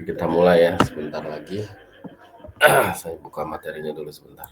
Kita mulai ya sebentar lagi. Saya buka materinya dulu sebentar.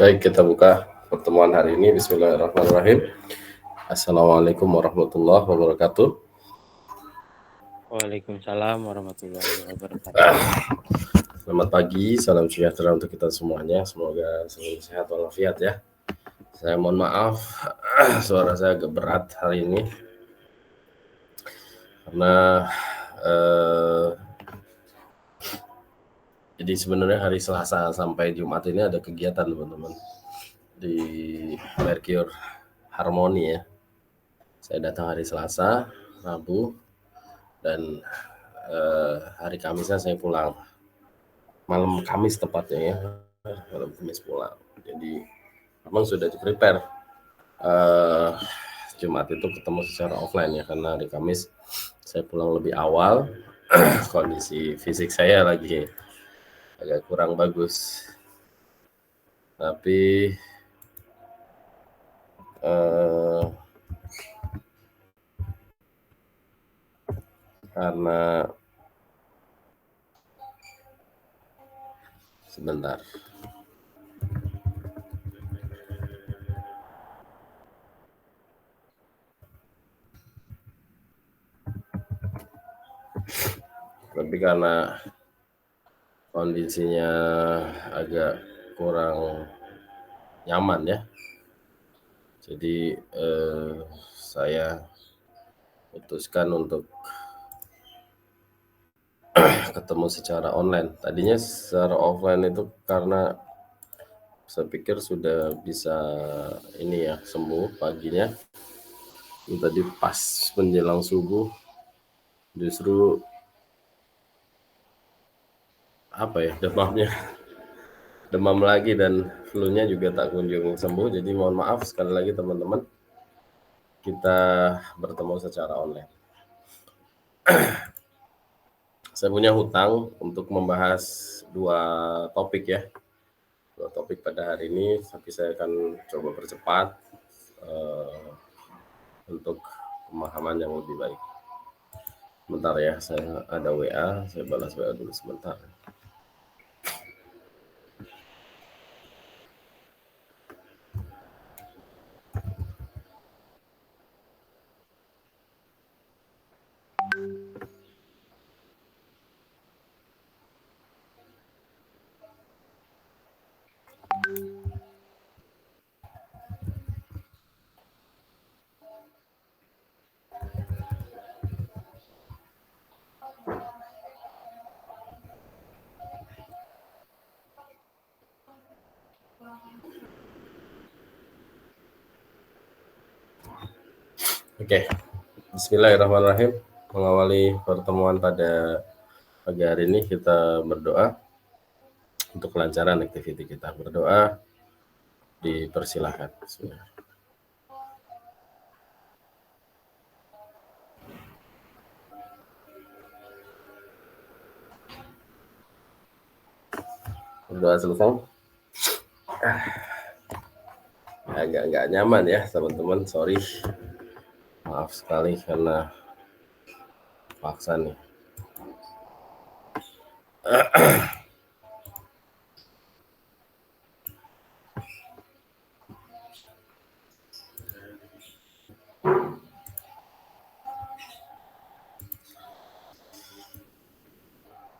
Baik, kita buka pertemuan hari ini. Bismillahirrahmanirrahim. Assalamualaikum warahmatullahi wabarakatuh. Waalaikumsalam warahmatullahi wabarakatuh. Selamat pagi, salam sejahtera untuk kita semuanya. Semoga selalu sehat walafiat ya. Saya mohon maaf, suara saya agak berat hari ini karena jadi sebenarnya hari Selasa sampai Jumat ini ada kegiatan teman-teman di Mercure Harmony ya. Saya datang hari Selasa, Rabu, dan hari Kamisnya saya pulang. Malam Kamis tepatnya ya, malam Kamis pulang. Jadi memang sudah di-prepare. Jumat itu ketemu secara offline ya, karena hari Kamis saya pulang lebih awal. Kondisi fisik saya lagi agak kurang bagus. Tapi karena sebentar. Tapi karena kondisinya agak kurang nyaman ya, jadi saya putuskan untuk ketemu secara online. Tadinya secara offline itu karena saya pikir sudah bisa ini ya, sembuh paginya. Tadi pas menjelang subuh justru demam lagi dan flu-nya juga tak kunjung sembuh. Jadi mohon maaf sekali lagi teman-teman, kita bertemu secara online. Saya punya hutang untuk membahas dua topik pada hari ini, tapi saya akan coba percepat untuk pemahaman yang lebih baik. Bentar ya, saya ada WA, saya balas WA dulu sebentar. Oke, Bismillahirrahmanirrahim. Mengawali pertemuan pada pagi hari ini kita berdoa untuk kelancaran aktiviti kita. Berdoa dipersilahkan. Bismillah. Berdoa selesai. Agak nggak nyaman ya teman-teman, sorry. Maaf sekali karena paksa nih.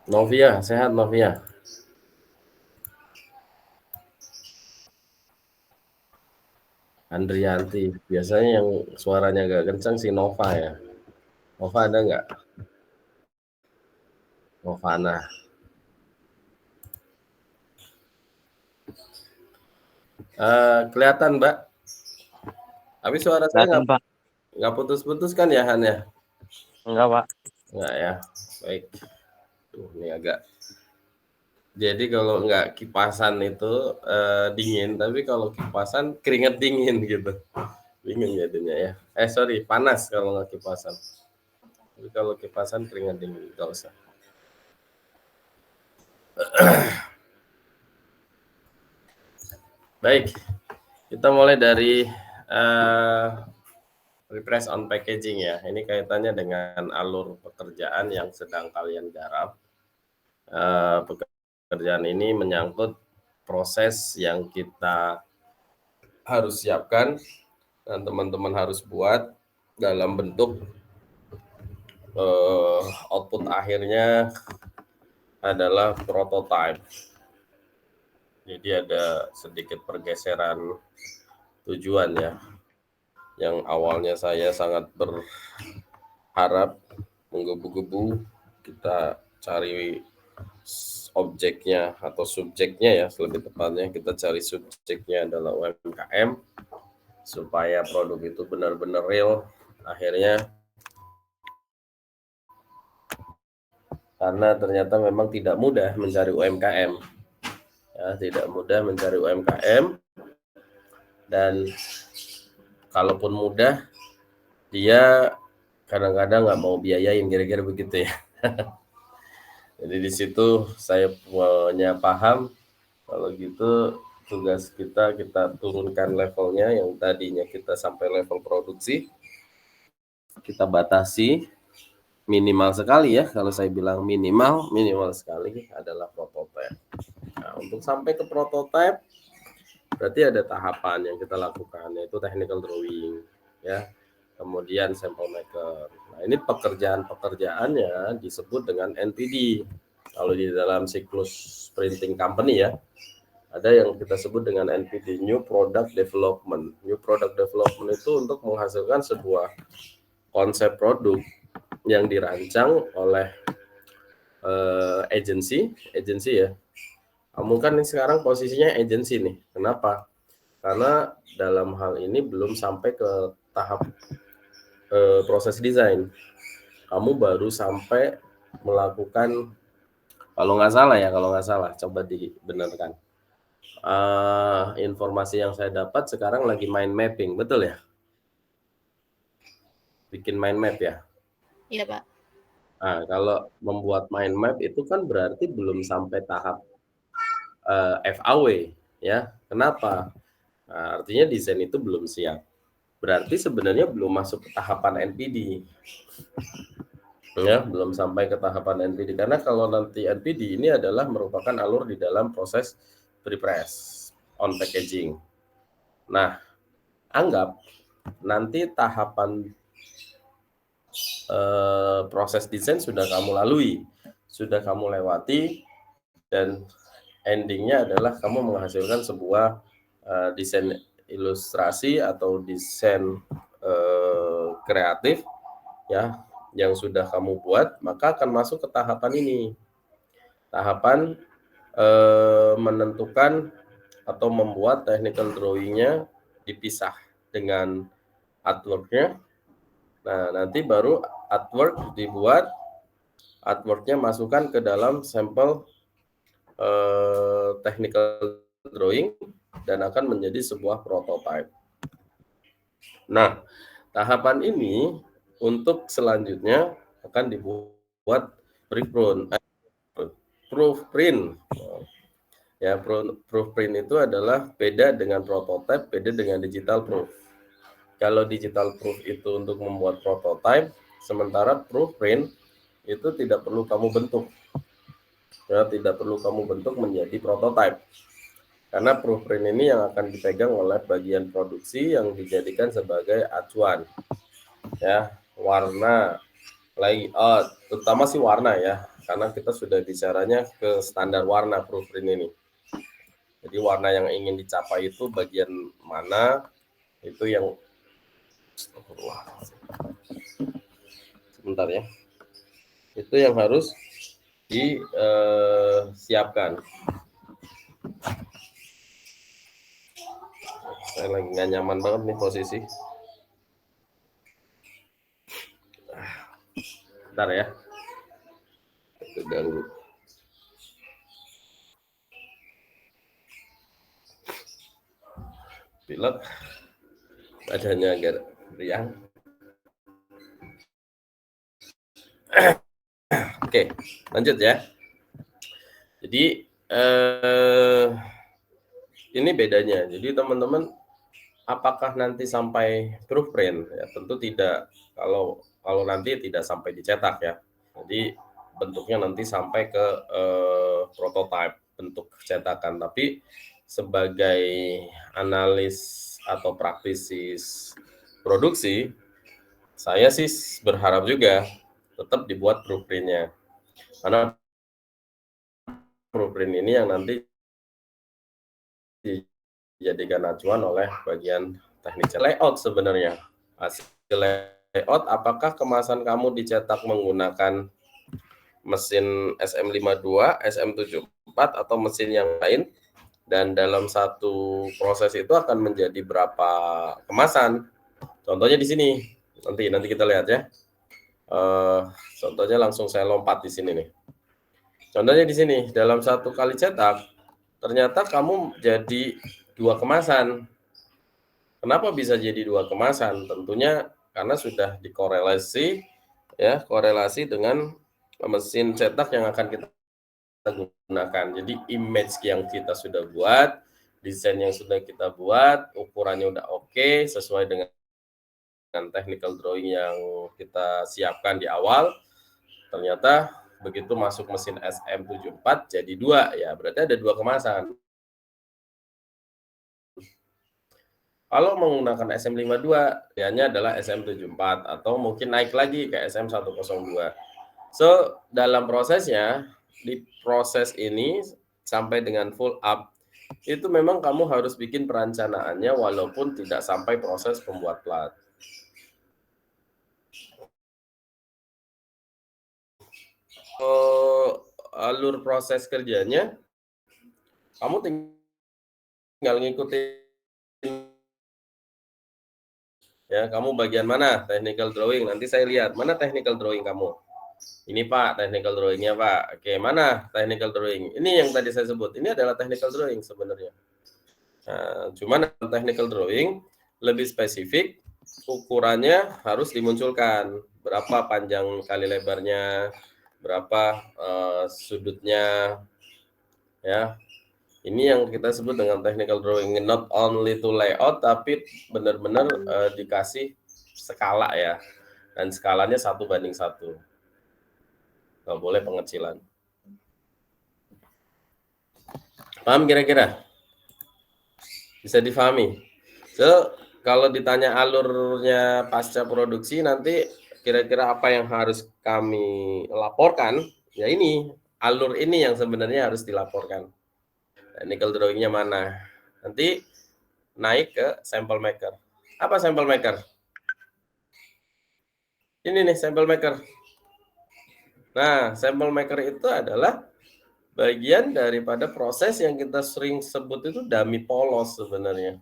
Novia, sehat Novia? Andrianti, biasanya yang suaranya agak kencang si Nova ya. Nova ada nggak? Novana. Kelihatan Mbak. Tapi suara saya Kelihatan, Pak. nggak putus-putus kan ya Han ya? Enggak, Pak. Nggak ya, baik. Tuh, ini agak. Jadi kalau nggak kipasan itu dingin, tapi kalau kipasan keringet dingin gitu. Bingung jadinya ya. Sorry, panas kalau nggak kipasan. Tapi kalau kipasan keringet dingin, nggak usah. Baik, kita mulai dari refresh on packaging ya. Ini kaitannya dengan alur pekerjaan yang sedang kalian garap. Pekerjaan ini menyangkut proses yang kita harus siapkan dan teman-teman harus buat dalam bentuk output akhirnya adalah prototype. Jadi ada sedikit pergeseran tujuan ya. Yang awalnya saya sangat berharap menggebu-gebu kita cari objeknya atau subjeknya ya, lebih tepatnya kita cari subjeknya adalah UMKM supaya produk itu benar-benar real. Akhirnya karena ternyata memang tidak mudah mencari UMKM ya, tidak mudah mencari UMKM, dan kalaupun mudah dia kadang-kadang nggak mau biayain, kira-kira begitu ya. Jadi di situ saya punya paham kalau gitu tugas kita turunkan levelnya, yang tadinya kita sampai level produksi kita batasi minimal sekali ya. Kalau saya bilang minimal sekali adalah prototype. Nah, untuk sampai ke prototype berarti ada tahapan yang kita lakukan, yaitu technical drawing ya, kemudian sampel maker. Nah, ini pekerjaannya disebut dengan NPD. Kalau di dalam siklus printing company ya, ada yang kita sebut dengan NPD, New Product Development. New Product Development itu untuk menghasilkan sebuah konsep produk yang dirancang oleh agensi ya. Kamu kan sekarang posisinya agensi nih. Kenapa? Karena dalam hal ini belum sampai ke tahap proses desain. Kamu baru sampai melakukan, kalau nggak salah, coba dibenarkan. Informasi yang saya dapat sekarang lagi mind mapping, betul ya? Bikin mind map ya? Iya, Pak. Nah, kalau membuat mind map itu kan berarti belum sampai tahap FAW ya. Kenapa? Nah, artinya desain itu belum siap. Berarti sebenarnya belum masuk ke tahapan NPD. Ya, belum sampai ke tahapan NPD, karena kalau nanti NPD ini adalah merupakan alur di dalam proses pre-press on packaging. Nah, anggap nanti tahapan proses desain sudah kamu lalui, sudah kamu lewati, dan endingnya adalah kamu menghasilkan sebuah desain ilustrasi atau desain kreatif ya, yang sudah kamu buat, maka akan masuk ke tahapan ini. Tahapan menentukan atau membuat technical drawing-nya dipisah dengan artwork-nya, Nah, nanti baru artwork dibuat, artworknya masukkan ke dalam sampel technical drawing dan akan menjadi sebuah prototype. Nah, tahapan ini untuk selanjutnya akan dibuat proofprint. Ya, proofprint itu adalah beda dengan prototype, beda dengan digital proof. Kalau digital proof itu untuk membuat prototype, sementara proofprint itu tidak perlu kamu bentuk. Ya, tidak perlu kamu bentuk menjadi prototype. Karena proofprint ini yang akan dipegang oleh bagian produksi yang dijadikan sebagai acuan. Ya, warna, layout, terutama sih warna ya, karena kita sudah bicaranya ke standar warna proofprint ini. Jadi warna yang ingin dicapai itu bagian mana, itu yang sebentar ya, itu yang harus disiapkan. Saya lagi nggak nyaman banget nih posisi. Bentar ya, itu ganggu. Pilek, badannya agak riang. Oke, lanjut ya. Jadi ini bedanya. Jadi teman-teman, apakah nanti sampai proofprint? Ya, tentu tidak. Kalau nanti tidak sampai dicetak ya. Jadi bentuknya nanti sampai ke prototype, bentuk cetakan. Tapi sebagai analis atau praktisi produksi, saya sih berharap juga tetap dibuat proofprint-nya. Karena proofprint ini yang nanti dijadikan acuan oleh bagian teknik layout sebenarnya. Hasil layout, apakah kemasan kamu dicetak menggunakan mesin SM52, SM74 atau mesin yang lain, dan dalam satu proses itu akan menjadi berapa kemasan. Contohnya di sini, nanti kita lihat ya. Contohnya langsung saya lompat di sini nih. Contohnya di sini, dalam satu kali cetak, ternyata kamu jadi 2 kemasan. Kenapa bisa jadi 2 kemasan? Tentunya karena sudah dikorelasi ya, korelasi dengan mesin cetak yang akan kita gunakan. Jadi image yang kita sudah buat, desain yang sudah kita buat, ukurannya udah oke, sesuai dengan technical drawing yang kita siapkan di awal. Ternyata begitu masuk mesin SM74 jadi 2 ya, berarti ada 2 kemasan. Kalau menggunakan SM52, hanya adalah SM74 atau mungkin naik lagi ke SM102. So, dalam prosesnya, di proses ini sampai dengan full up, itu memang kamu harus bikin perencanaannya walaupun tidak sampai proses pembuat plat. Alur proses kerjanya, kamu tinggal ngikutin ya, kamu bagian mana technical drawing, nanti saya lihat mana technical drawing kamu. Ini Pak, technical drawingnya Pak. Oke, mana technical drawing? Ini yang tadi saya sebut, ini adalah technical drawing sebenarnya. Nah, cuman technical drawing lebih spesifik, ukurannya harus dimunculkan. Berapa panjang kali lebarnya, berapa sudutnya, ya. Ini yang kita sebut dengan technical drawing, not only to layout, tapi benar-benar dikasih skala ya, dan skalanya 1:1. Nggak boleh pengecilan. Paham kira-kira? Bisa difahami? So, kalau ditanya alurnya pasca produksi, nanti kira-kira apa yang harus kami laporkan, ya ini, alur ini yang sebenarnya harus dilaporkan. Technical drawing-nya mana? Nanti naik ke sample maker. Apa sample maker? Ini nih sample maker. Nah, sample maker itu adalah bagian daripada proses yang kita sering sebut itu dummy polos sebenarnya.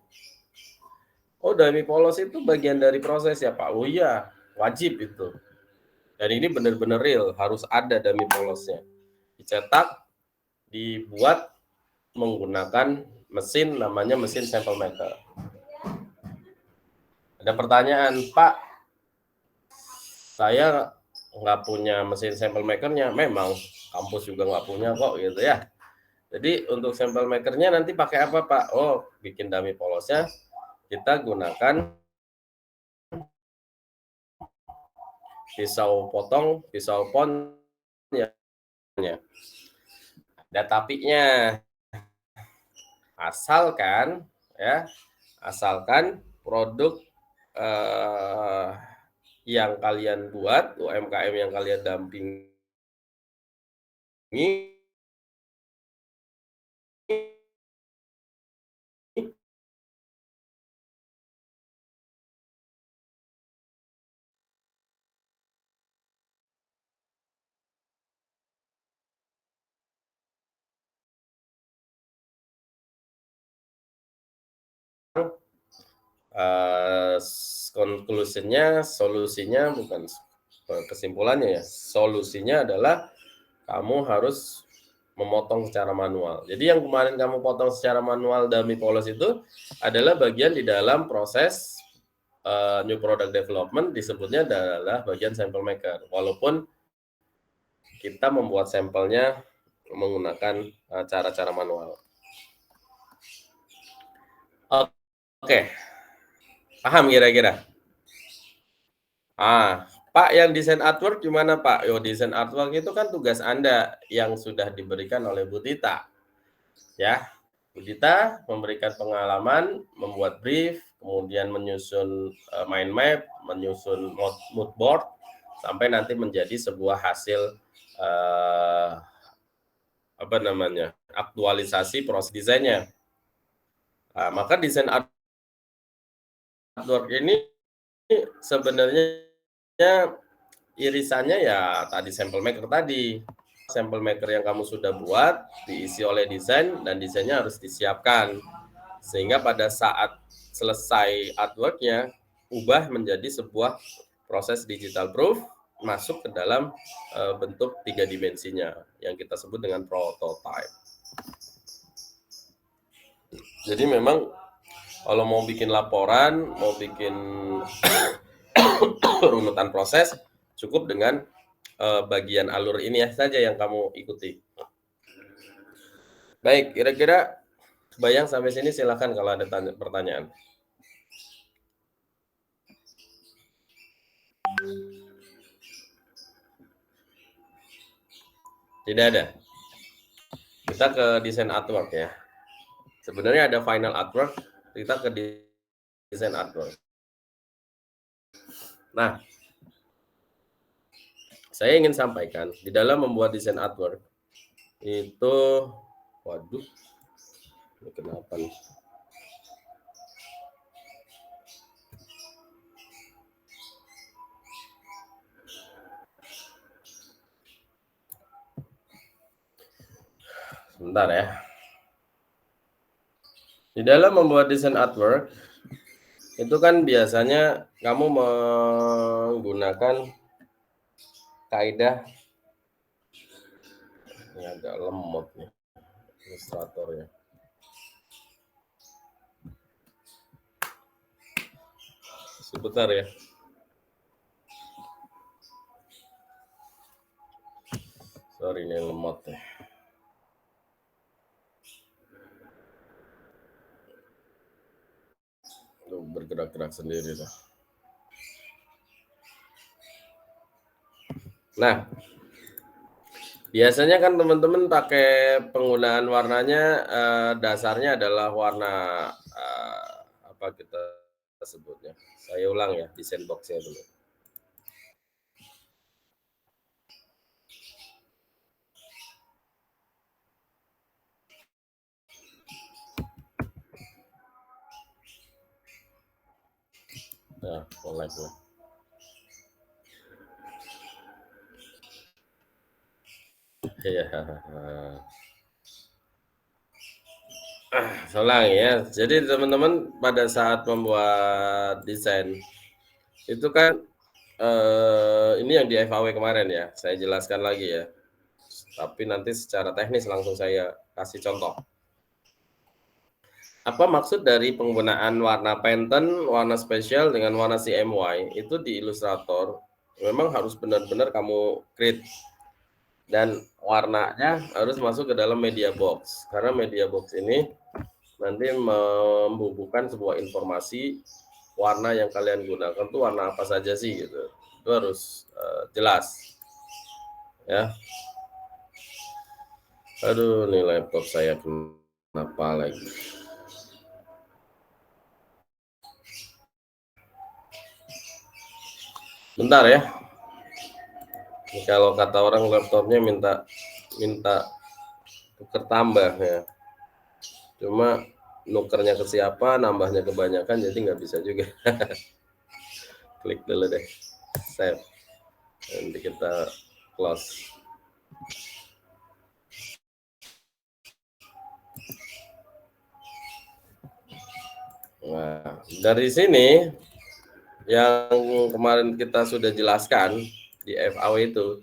Oh, dummy polos itu bagian dari proses ya Pak? Oh iya, wajib itu. Dan ini benar-benar real, harus ada dummy polosnya. Dicetak, dibuat menggunakan mesin namanya mesin sample maker. Ada pertanyaan, Pak, saya nggak punya mesin sample makernya. Memang kampus juga nggak punya kok gitu ya. Jadi untuk sample makernya nanti pakai apa, Pak? Oh, bikin dummy polosnya kita gunakan pisau potong, pisau pon ya. Ada tapinya. Asalkan produk yang kalian buat, UMKM yang kalian dampingi solusinya bukan kesimpulannya ya. Solusinya adalah kamu harus memotong secara manual. Jadi yang kemarin kamu potong secara manual dummy polos itu adalah bagian di dalam proses new product development, disebutnya adalah bagian sample maker. Walaupun kita membuat sampelnya menggunakan cara-cara manual. Oke. Paham kira-kira? Pak, yang desain artwork gimana, Pak? Desain artwork itu kan tugas Anda yang sudah diberikan oleh Bu Tita. Ya, Bu Tita memberikan pengalaman, membuat brief, kemudian menyusun mind map, menyusun mood board, sampai nanti menjadi sebuah hasil aktualisasi proses desainnya. Maka desain artwork ini sebenarnya irisannya ya tadi sampel maker tadi. Sampel maker yang kamu sudah buat diisi oleh desain dan desainnya harus disiapkan. Sehingga pada saat selesai artworknya ubah menjadi sebuah proses digital proof masuk ke dalam bentuk 3 dimensinya yang kita sebut dengan prototype. Jadi memang kalau mau bikin laporan, mau bikin runutan proses, cukup dengan bagian alur ini saja yang kamu ikuti. Baik, kira-kira kebayang sampai sini, silakan kalau ada pertanyaan. Tidak ada. Kita ke desain artwork ya. Sebenarnya ada final artwork, kita ke desain artwork. Nah, saya ingin sampaikan di dalam membuat desain artwork itu, waduh, ini kenapa nih? Sebentar ya. Di dalam membuat desain artwork itu kan biasanya kamu menggunakan kaidah, ini agak lemot nih ilustratornya. Sebentar ya. Sorry, ini lemot ya. Bergerak-gerak sendiri lah. Nah, biasanya kan teman-teman pakai penggunaan warnanya dasarnya adalah warna apa kita sebutnya. Saya ulang ya, desain box-nya dulu. Nah, mulai. Iya. Ulang ya. Jadi teman-teman pada saat membuat desain itu kan ini yang di FAW kemarin ya, saya jelaskan lagi ya. Tapi nanti secara teknis langsung saya kasih contoh. Apa maksud dari penggunaan warna Pantone, warna spesial dengan warna CMY itu di Illustrator memang harus benar-benar kamu create dan warnanya harus masuk ke dalam media box karena media box ini nanti membubuhkan sebuah informasi warna yang kalian gunakan tuh warna apa saja sih gitu. Itu harus jelas ya. Aduh, nih laptop saya kenapa lagi? Bentar ya. Kalau kata orang laptopnya minta tuker tambah ya. Cuma nukernya ke siapa, nambahnya kebanyakan jadi nggak bisa juga. Klik dulu deh, save. Nanti kita close. Nah, dari sini yang kemarin kita sudah jelaskan di FAW itu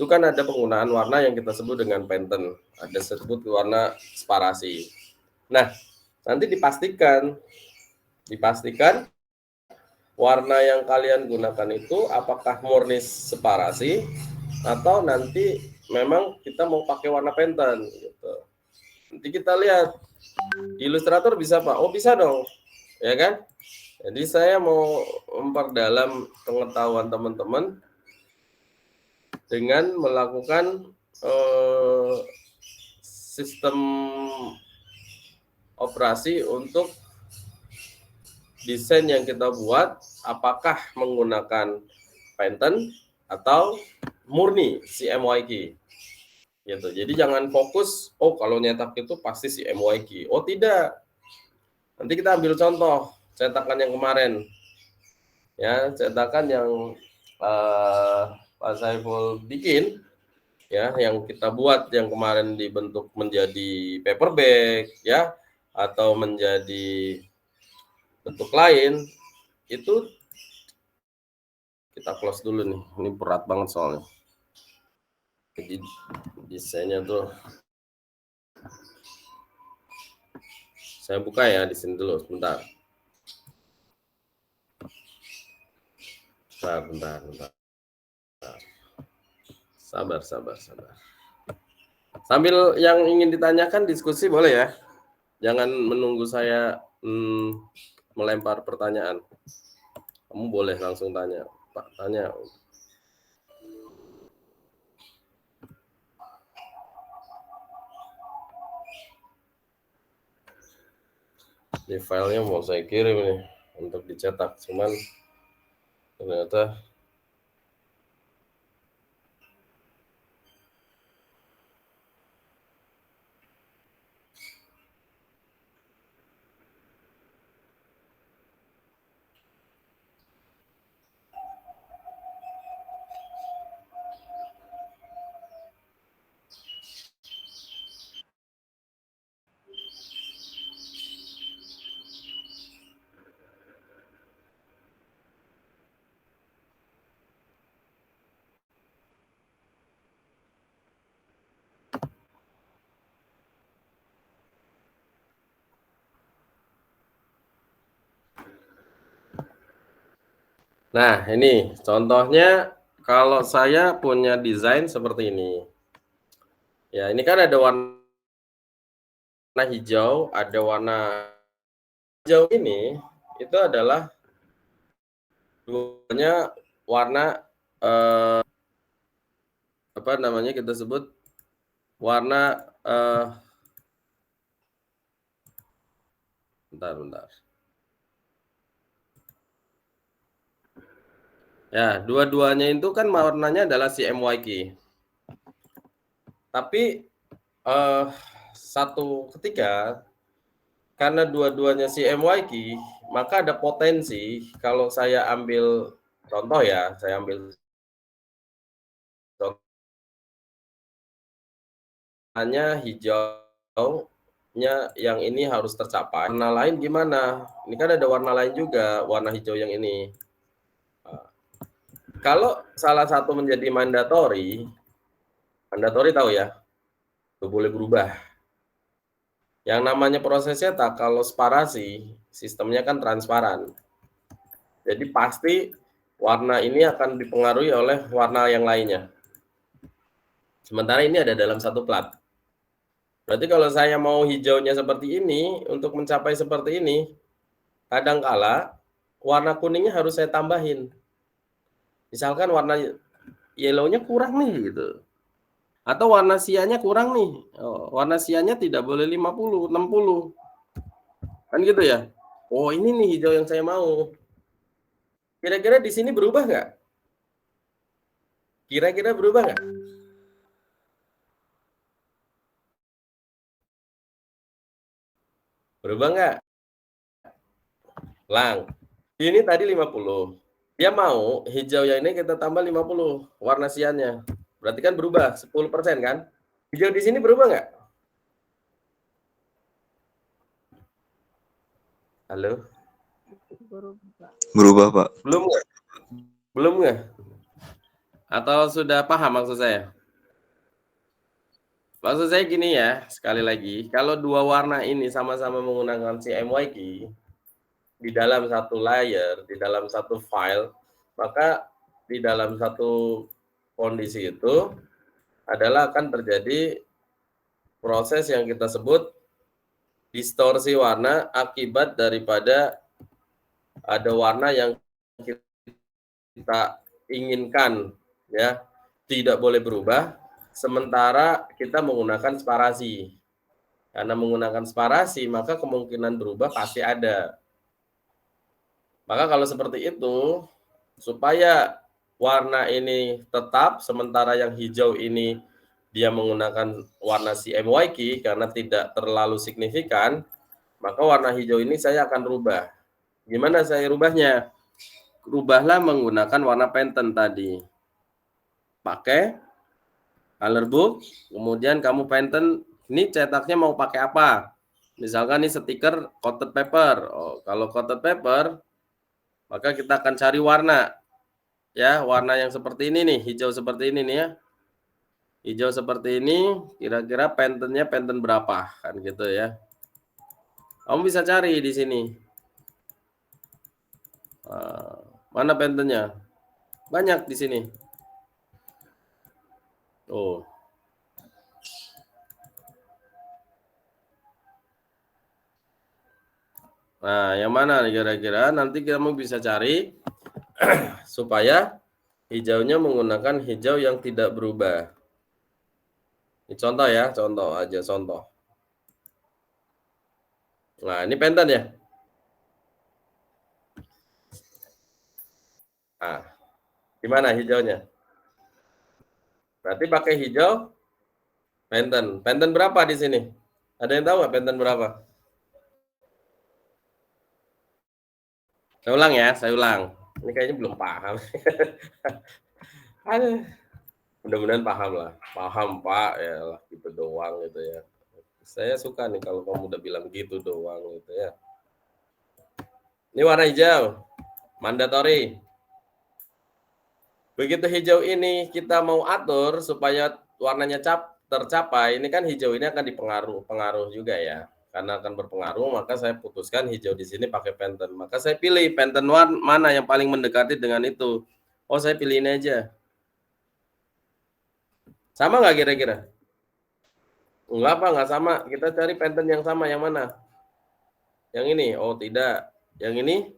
kan ada penggunaan warna yang kita sebut dengan Pantone, ada sebut warna separasi. Nah, nanti dipastikan warna yang kalian gunakan itu apakah murni separasi atau nanti memang kita mau pakai warna Pantone gitu. Nanti kita lihat di Illustrator bisa Pak? Oh bisa dong, ya kan? Jadi saya mau memperdalam pengetahuan teman-teman dengan melakukan sistem operasi untuk desain yang kita buat apakah menggunakan Pantone atau murni CMYK gitu. Jadi jangan fokus oh kalau nyetak itu pasti CMYK. Oh tidak. Nanti kita ambil contoh cetakan yang kemarin. Ya, cetakan yang Pak Saiful bikin ya, yang kita buat yang kemarin dibentuk menjadi paper bag ya atau menjadi bentuk lain itu kita close dulu nih. Ini berat banget soalnya. Jadi desainnya tuh saya buka ya di sini dulu sebentar. Bentar. Sabar. Sambil yang ingin ditanyakan diskusi boleh ya. Jangan menunggu saya melempar pertanyaan. Kamu boleh langsung tanya. Pak, tanya. Di filenya mau saya kirim nih untuk dicetak, cuman ternyata nah ini contohnya kalau saya punya desain seperti ini. Ya, ini kan ada warna hijau, ada warna hijau ini itu adalah duanya warna apa namanya kita sebut warna bentar. Ya, dua-duanya itu kan warnanya adalah CMYK. Tapi satu ketika karena dua-duanya CMYK, maka ada potensi kalau saya ambil contoh ya, saya ambil contohnya hijaunya yang ini harus tercapai. Warna lain gimana? Ini kan ada warna lain juga, warna hijau yang ini. kalau salah satu menjadi mandatori tahu ya, itu boleh berubah. Yang namanya proses cetak kalau separasi, sistemnya kan transparan. Jadi pasti warna ini akan dipengaruhi oleh warna yang lainnya. Sementara ini ada dalam satu plat. Berarti kalau saya mau hijaunya seperti ini, untuk mencapai seperti ini, kadangkala warna kuningnya harus saya tambahin. Misalkan warna yellow-nya kurang nih gitu. Atau warna sianya kurang nih. Warna sianya tidak boleh 50, 60. Kan gitu ya. Oh, ini nih hijau yang saya mau. Kira-kira di sini berubah nggak? Kira-kira berubah nggak? Berubah nggak? Lang. Ini tadi 50. Dia mau hijau yang ini kita tambah 50 warna siannya. Berarti kan berubah 10% kan? Hijau di sini berubah nggak? Halo? Berubah, Pak. Belum nggak? Belum nggak? Atau sudah paham maksud saya? Maksud saya gini ya, sekali lagi, kalau dua warna ini sama-sama menggunakan CMYK di dalam satu layer, di dalam satu file, maka di dalam satu kondisi itu adalah akan terjadi proses yang kita sebut distorsi warna akibat daripada ada warna yang kita inginkan ya tidak boleh berubah, sementara kita menggunakan separasi. Karena menggunakan separasi, maka kemungkinan berubah pasti ada. Maka kalau seperti itu, supaya warna ini tetap, sementara yang hijau ini dia menggunakan warna CMYK karena tidak terlalu signifikan, maka warna hijau ini saya akan rubah. Gimana saya rubahnya? Rubahlah menggunakan warna Pantone tadi. Pakai color book, kemudian kamu Pantone, ini cetaknya mau pakai apa? Misalkan ini stiker coated paper. Oh, kalau coated paper, maka kita akan cari warna. Ya, warna yang seperti ini nih, hijau seperti ini nih ya. Hijau seperti ini, kira-kira Pantone-nya Pantone berapa? Kan gitu ya. Kamu bisa cari di sini. Mana Pantone-nya? Banyak di sini. Oh. Nah, yang mana kira-kira? Nanti kamu bisa cari supaya hijaunya menggunakan hijau yang tidak berubah. Ini contoh ya, contoh aja contoh. Nah, ini Pantone ya. Nah, gimana hijaunya? Berarti pakai hijau Pantone. Pantone berapa di sini? Ada yang tahu nggak Pantone berapa? Saya ulang ya, saya ulang. Ini kayaknya belum paham. Aduh. Mudah-mudahan paham lah. Paham Pak, ya lah gitu doang gitu ya. Saya suka nih kalau kamu udah bilang gitu doang gitu ya. Ini warna hijau, mandatory. Begitu hijau ini kita mau atur supaya warnanya tercapai, ini kan hijau ini akan pengaruh juga ya. Karena akan berpengaruh, maka saya putuskan hijau di sini pakai Pantone. Maka saya pilih Pantone mana yang paling mendekati dengan itu. Oh, saya pilih ini aja. Sama nggak kira-kira? Enggak Pak, nggak sama. Kita cari Pantone yang sama, yang mana? Yang ini? Oh tidak. Yang ini?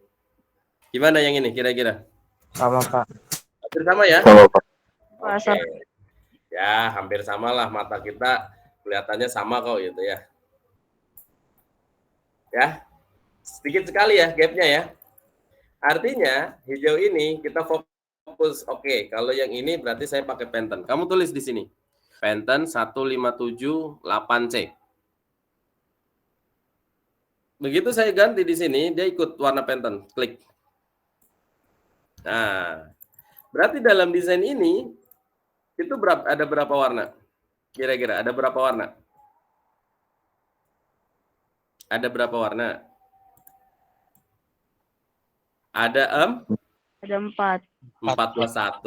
Gimana yang ini kira-kira? Sama, Pak. Hampir sama ya? Sama, Pak. Oke. Ya, hampir sama lah. Mata kita kelihatannya sama kok gitu ya. Ya, sedikit sekali ya gapnya ya. Artinya hijau ini kita fokus. Oke, kalau yang ini berarti saya pakai Pantone. Kamu tulis di sini. Pantone 1578C. Begitu saya ganti di sini, dia ikut warna Pantone. Klik. Nah, berarti dalam desain ini itu ada berapa warna? Kira-kira ada berapa warna? Ada berapa warna? Ada Ada 4. 4 plus 1.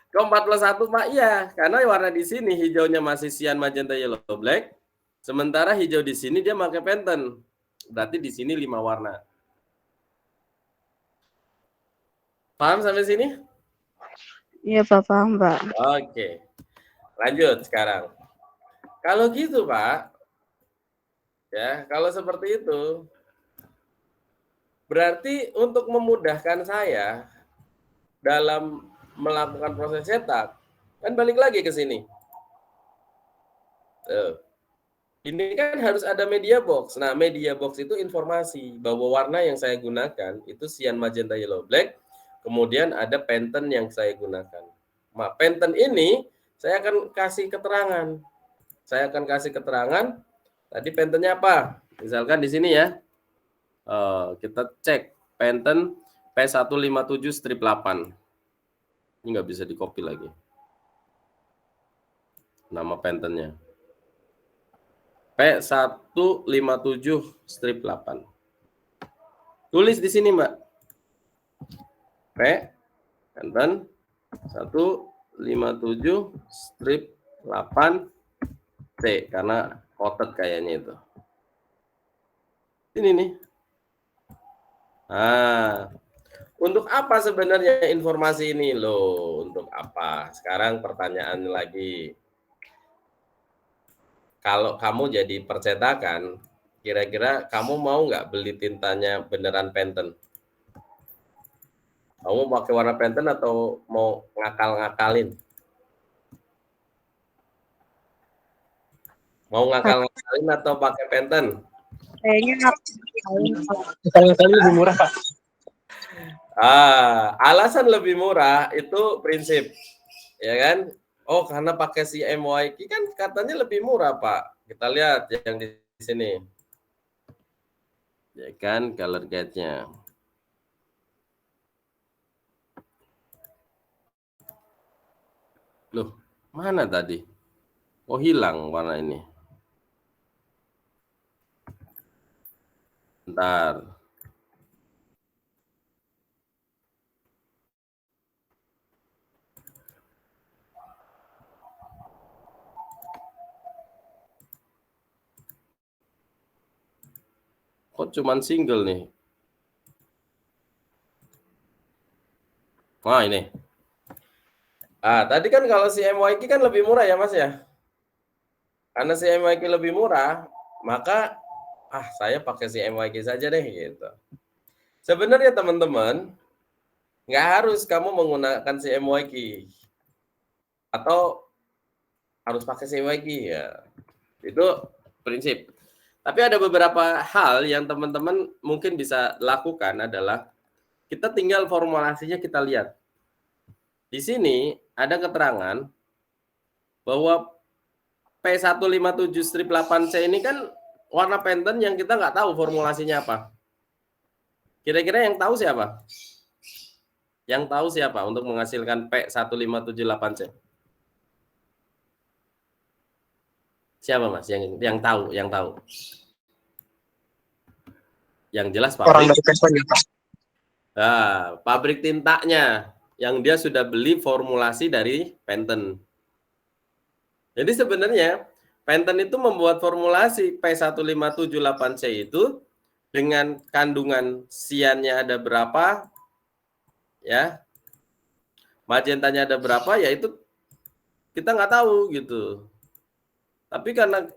Kok 4 plus 1, Pak? Iya, karena warna di sini hijaunya masih cyan, magenta, yellow, black. Sementara hijau di sini dia pakai Pantone. Berarti di sini 5 warna. Paham sampai sini? Iya, Pak, paham, Pak. Oke. Lanjut sekarang. Kalau gitu, Pak, ya, kalau seperti itu, berarti untuk memudahkan saya dalam melakukan proses cetak, kan balik lagi ke sini. Tuh. Ini kan harus ada media box. Nah, media box itu informasi bahwa warna yang saya gunakan itu cyan, magenta, yellow, black. Kemudian ada Pantone yang saya gunakan. Nah, Pantone ini saya akan kasih keterangan. Saya akan kasih keterangan. Tadi Pantone-nya apa? Misalkan di sini ya. Kita cek Pantone P157 strip 8. Ini nggak bisa di-copy lagi. Nama Pantone-nya. P157 strip 8. Tulis di sini, Mbak. P Pantone 157 strip 8 C karena kotak kayaknya itu. Ini nih. Nah, untuk apa sebenarnya informasi ini loh? Untuk apa? Sekarang pertanyaan lagi. Kalau kamu jadi percetakan, kira-kira kamu mau nggak beli tintanya beneran Pantone? Kamu pakai warna Pantone atau mau ngakal-ngakalin? Mau ngakal-ngakalin atau pakai Pantone? Kayaknya Ngakal-ngakalin lebih murah, Pak. Alasan lebih murah itu prinsip, ya kan? Oh, karena pakai si MYK kan katanya lebih murah, Pak. Kita lihat yang di sini. Ya kan, color guide-nya. Loh, mana tadi? Oh, hilang warna ini. Bentar. Kok cuman single nih? Nah, ini. Tadi kan kalau si MYK kan lebih murah ya, Mas ya? Karena si MYK lebih murah, maka saya pakai si MYK saja deh gitu. Sebenarnya teman-teman, nggak harus kamu menggunakan si MYK atau harus pakai si MYK ya. Itu prinsip. Tapi ada beberapa hal yang teman-teman mungkin bisa lakukan adalah kita tinggal formulasinya kita lihat. Di sini ada keterangan bahwa P157 strip 8C ini kan warna Pantone yang kita nggak tahu formulasinya apa. Kira-kira yang tahu siapa? Yang tahu siapa untuk menghasilkan P157 8C? Siapa, Mas? Yang tahu, yang tahu. Yang jelas pabrik. Orang dari Pantone, Pak. Pabrik tintanya yang dia sudah beli formulasi dari Pantone. Jadi sebenarnya Pantone itu membuat formulasi P157 8C itu dengan kandungan cyannya ada berapa, ya, magentanya ada berapa, ya itu kita nggak tahu gitu. Tapi karena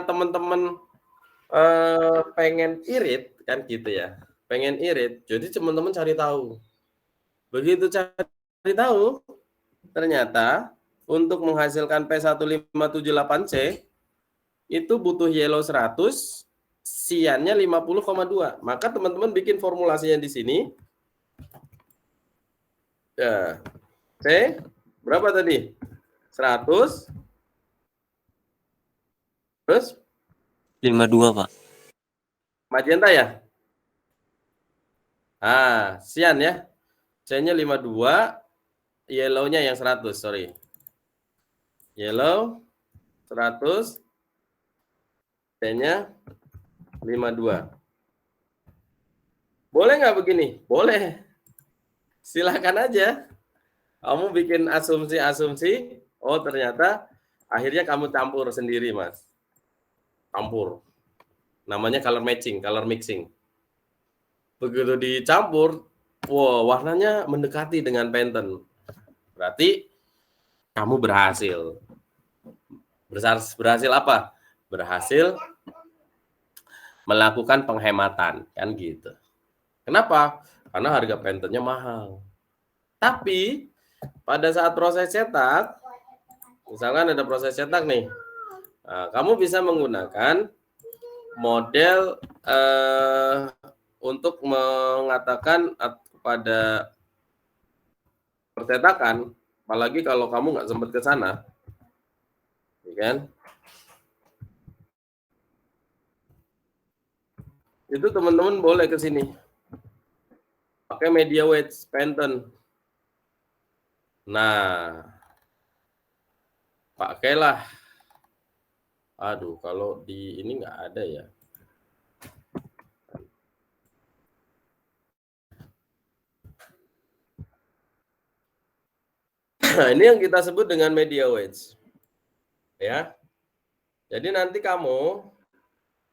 teman-teman pengen irit kan gitu ya, pengen irit, jadi teman-teman cari tahu. Begitu cari tahu, ternyata untuk menghasilkan P157 8C itu butuh yellow 100, cyannya 50,2. Maka teman-teman bikin formulasinya di sini. Ya, C berapa tadi? 100. Terus 52, Pak. magenta ya? Cyan ya. Cyannya 52, yellow-nya yang 100, sorry. Yellow 100, cyannya 52. Boleh nggak begini? Boleh. Silakan aja. Kamu bikin asumsi-asumsi, oh ternyata akhirnya kamu campur sendiri, Mas. Campur. Namanya color matching, color mixing. Begitu dicampur, wow, warnanya mendekati dengan Pantone. Berarti kamu berhasil. Berhasil apa? Berhasil melakukan penghematan, kan gitu. Kenapa? Karena harga Pantone-nya mahal. Tapi pada saat proses cetak, misalkan ada proses cetak nih, nah, kamu bisa menggunakan model untuk mengatakan kepada percetakan, apalagi kalau kamu nggak sempat ke sana, ya kan? Itu teman-teman boleh ke sini. Pakai media weight Pantone. Nah, pakailah. Aduh, kalau di ini nggak ada ya. Nah, ini yang kita sebut dengan media weights. Ya. Jadi nanti kamu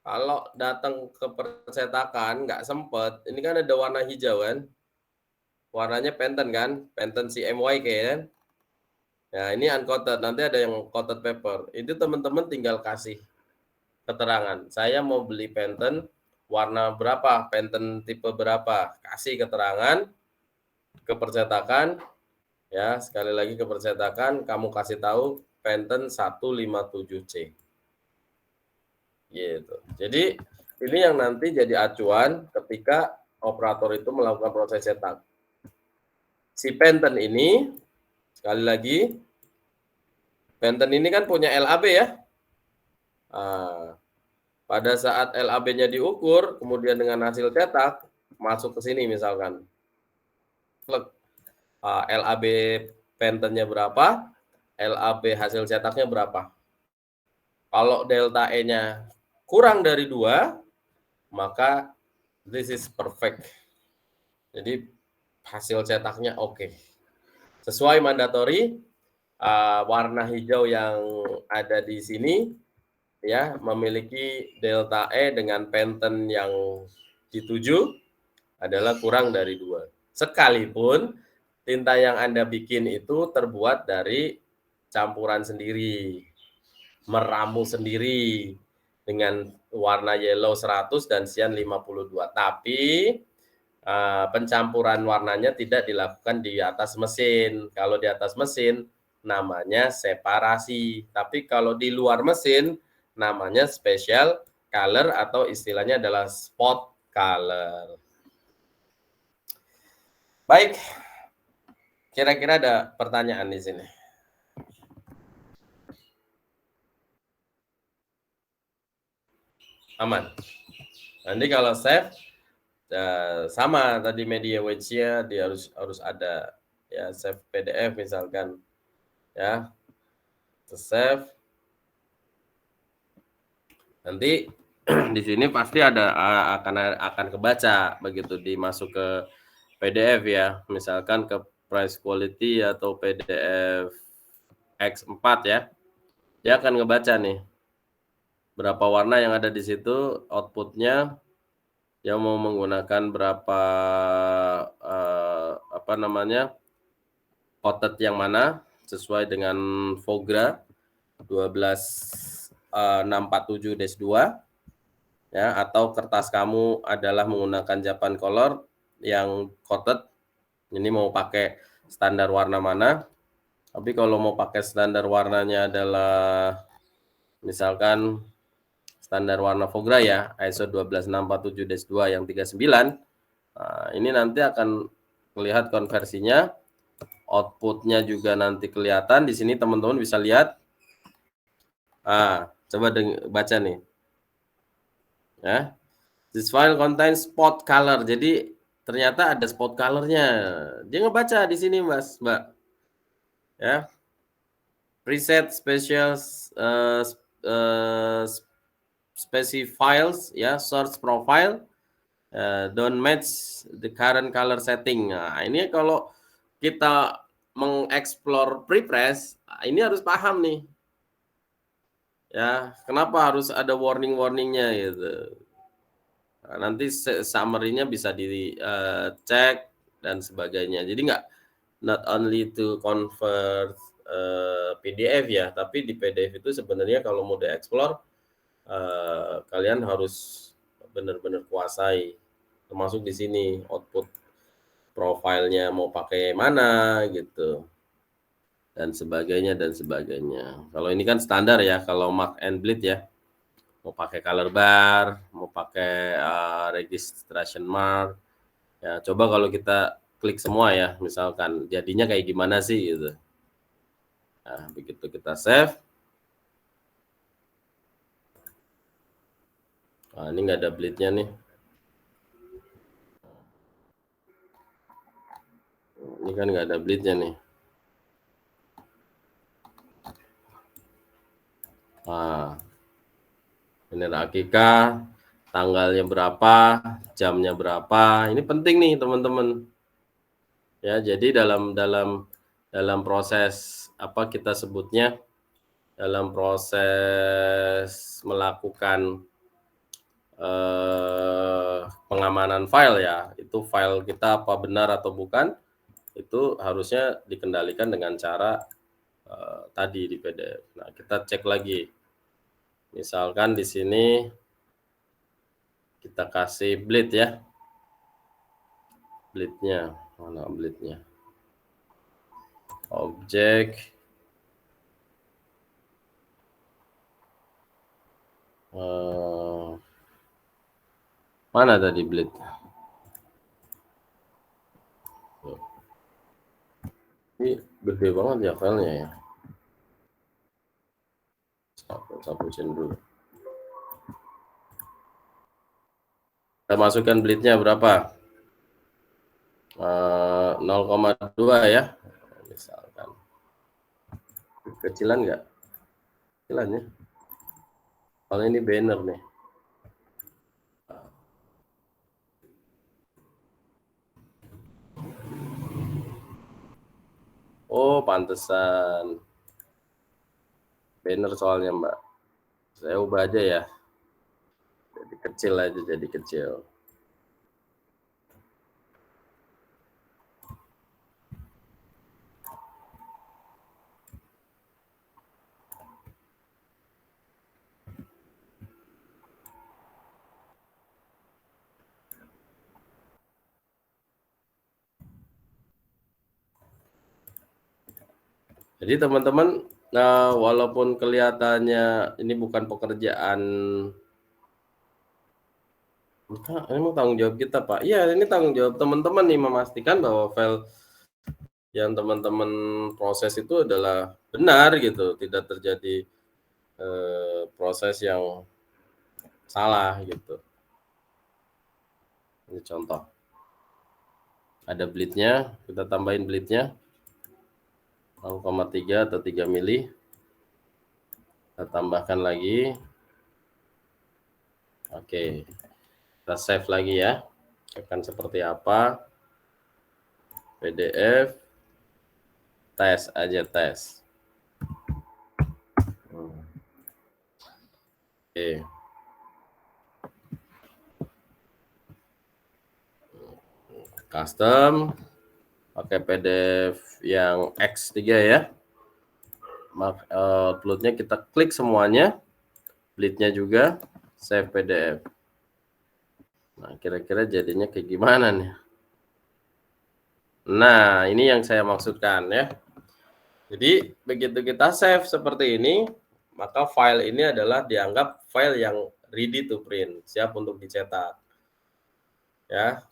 kalau datang ke percetakan nggak sempet, ini kan ada warna hijau kan? Warnanya Pantone kan? Pantone CMYK kan? Nah, ini uncoated, nanti ada yang coated paper. Itu teman-teman tinggal kasih keterangan. Saya mau beli Pantone warna berapa, Pantone tipe berapa. Kasih keterangan ke percetakan. Ya, sekali lagi ke percetakan, kamu kasih tahu Pantone 157C. Gitu. Jadi ini yang nanti jadi acuan ketika operator itu melakukan proses cetak. Si Pantone ini, sekali lagi, Pantone ini kan punya LAB ya. Nah, pada saat LAB-nya diukur, kemudian dengan hasil cetak, masuk ke sini misalkan. LAB Pantone-nya berapa, LAB hasil cetaknya berapa. Kalau delta E-nya kurang dari 2, maka this is perfect. Jadi hasil cetaknya oke. Sesuai mandatory, warna hijau yang ada di sini ya memiliki delta E dengan Pantone yang dituju adalah kurang dari 2. Sekalipun tinta yang Anda bikin itu terbuat dari campuran sendiri, meramu sendiri dengan warna yellow 100 dan cyan 52. Tapi pencampuran warnanya tidak dilakukan di atas mesin. Kalau di atas mesin namanya separasi. Tapi kalau di luar mesin namanya special color atau istilahnya adalah spot color. Baik. Kira-kira ada pertanyaan di sini? Aman. Nanti kalau save sama tadi media weights-nya dia harus ada ya, save PDF misalkan ya, save. Nanti di sini pasti ada akan kebaca begitu dimasuk ke PDF ya, misalkan ke price quality atau PDF X4 ya, dia akan ngebaca nih berapa warna yang ada di situ, outputnya yang mau menggunakan berapa coated yang mana sesuai dengan Fogra 12647-2 ya, atau kertas kamu adalah menggunakan Japan Color yang coated, ini mau pakai standar warna mana. Tapi kalau mau pakai standar warnanya adalah misalkan standar warna Fogra ya, ISO 12647-2 yang 39. Nah, ini nanti akan melihat konversinya, outputnya juga nanti kelihatan di sini, teman-teman bisa lihat. Coba baca nih. Ya. This file contains spot color. Jadi ternyata ada spot colornya. Dia ngebaca di sini, Mbak. Ya. Preset special specifiers ya, source profile Don't match the current color setting. Nah, ini kalau kita mengeksplor prepress, ini harus paham nih. Ya, kenapa harus ada warning-warningnya gitu. Nah, nanti summary-nya bisa dicek dan sebagainya. Jadi not only to convert PDF ya, tapi di PDF itu sebenarnya kalau mau dieksplor kalian harus benar-benar kuasai, termasuk di sini output profilnya mau pakai mana gitu dan sebagainya dan sebagainya. Kalau ini kan standar ya, kalau mark and bleed ya, mau pakai color bar, mau pakai registration mark. Ya, coba kalau kita klik semua ya, misalkan jadinya kayak gimana sih gitu. Nah, begitu kita save. Nah, ini nggak ada bleednya nih. Ini kan nggak ada bleednya nih. Nah, bener akikah, tanggalnya berapa, jamnya berapa. Ini penting nih teman-teman. Ya, jadi dalam proses apa kita sebutnya, dalam proses melakukan pengamanan file ya, itu file kita apa benar atau bukan, itu harusnya dikendalikan dengan cara tadi di PDF. Nah, kita cek lagi. Misalkan di sini kita kasih bleed ya. Bleednya, mana bleednya? Objek. Mana tadi bleed? Ini gede banget ya filenya ya. Hapusin dulu. Kita masukkan bleednya berapa? 0,2 ya. Misalkan. Kecilan nggak? Kecilan ya. Kalau ini banner nih. Oh, pantesan. Banner soalnya, Mbak. Saya ubah aja ya. Jadi kecil aja, jadi kecil. Jadi teman-teman, nah walaupun kelihatannya ini bukan pekerjaan, ini mau tanggung jawab kita Pak. Iya, ini tanggung jawab teman-teman nih memastikan bahwa file yang teman-teman proses itu adalah benar gitu, tidak terjadi proses yang salah gitu. Ini contoh. Ada bleednya, kita tambahin bleednya 0,3 atau 3 mili. Kita tambahkan lagi. Oke. Kita save lagi ya. Akan seperti apa. PDF. Tes aja tes. Oke. Custom. Pakai PDF yang X3 ya. Uploadnya kita klik semuanya. Bleednya juga. Save PDF. Nah, kira-kira jadinya kayak gimana nih? Nah, ini yang saya maksudkan ya. Jadi, begitu kita save seperti ini, maka file ini adalah dianggap file yang ready to print, siap untuk dicetak. Ya,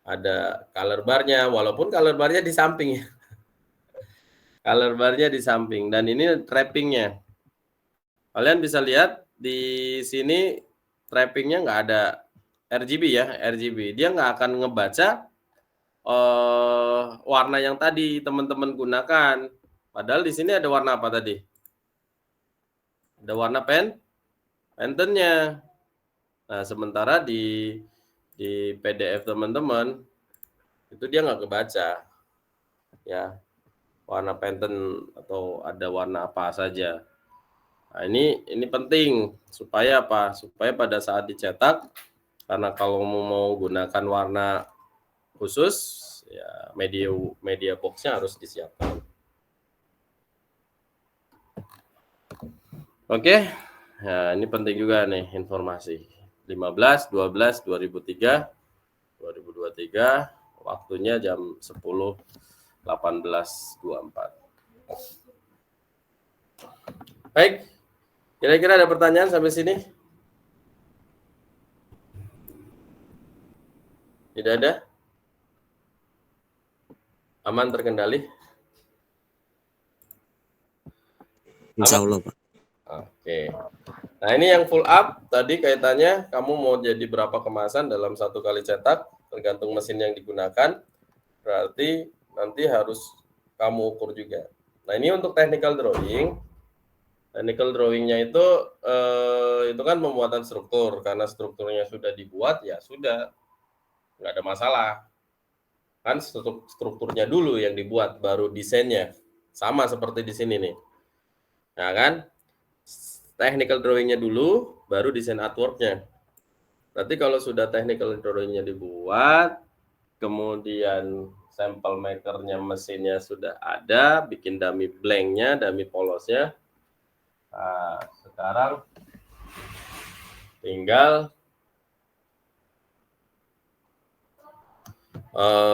ada color bar-nya, walaupun color bar-nya di samping ya. Color bar-nya di samping, dan ini trapping-nya. Kalian bisa lihat di sini trapping-nya nggak ada RGB ya, RGB. Dia nggak akan ngebaca warna yang tadi teman-teman gunakan. Padahal di sini ada warna apa tadi? Ada warna Pantone-nya. Nah, sementara di di PDF teman-teman itu dia nggak kebaca ya, warna Pantone atau ada warna apa saja. Nah, ini penting supaya apa? Supaya pada saat dicetak, karena kalau mau gunakan warna khusus ya media box-nya harus disiapkan. Oke. Nah, ini penting juga nih informasi. 15 12 2003 2023 waktunya jam 10.18.24. Baik. Kira-kira ada pertanyaan sampai sini? Tidak ada? Aman, terkendali? Insya Allah, Pak. Oke. Nah, ini yang full up tadi kaitannya kamu mau jadi berapa kemasan dalam satu kali cetak, tergantung mesin yang digunakan. Berarti nanti harus kamu ukur juga. Nah, ini untuk technical drawing. Technical drawing-nya itu kan pembuatan struktur. Karena strukturnya sudah dibuat, ya sudah. Nggak ada masalah. Kan strukturnya dulu yang dibuat, baru desainnya. Sama seperti di sini nih. Nah kan, technical drawing-nya dulu, baru desain artwork-nya. Nanti kalau sudah technical drawing-nya dibuat, kemudian sampel maker-nya, mesinnya sudah ada, bikin dummy blank-nya, dummy polosnya. Nah, sekarang tinggal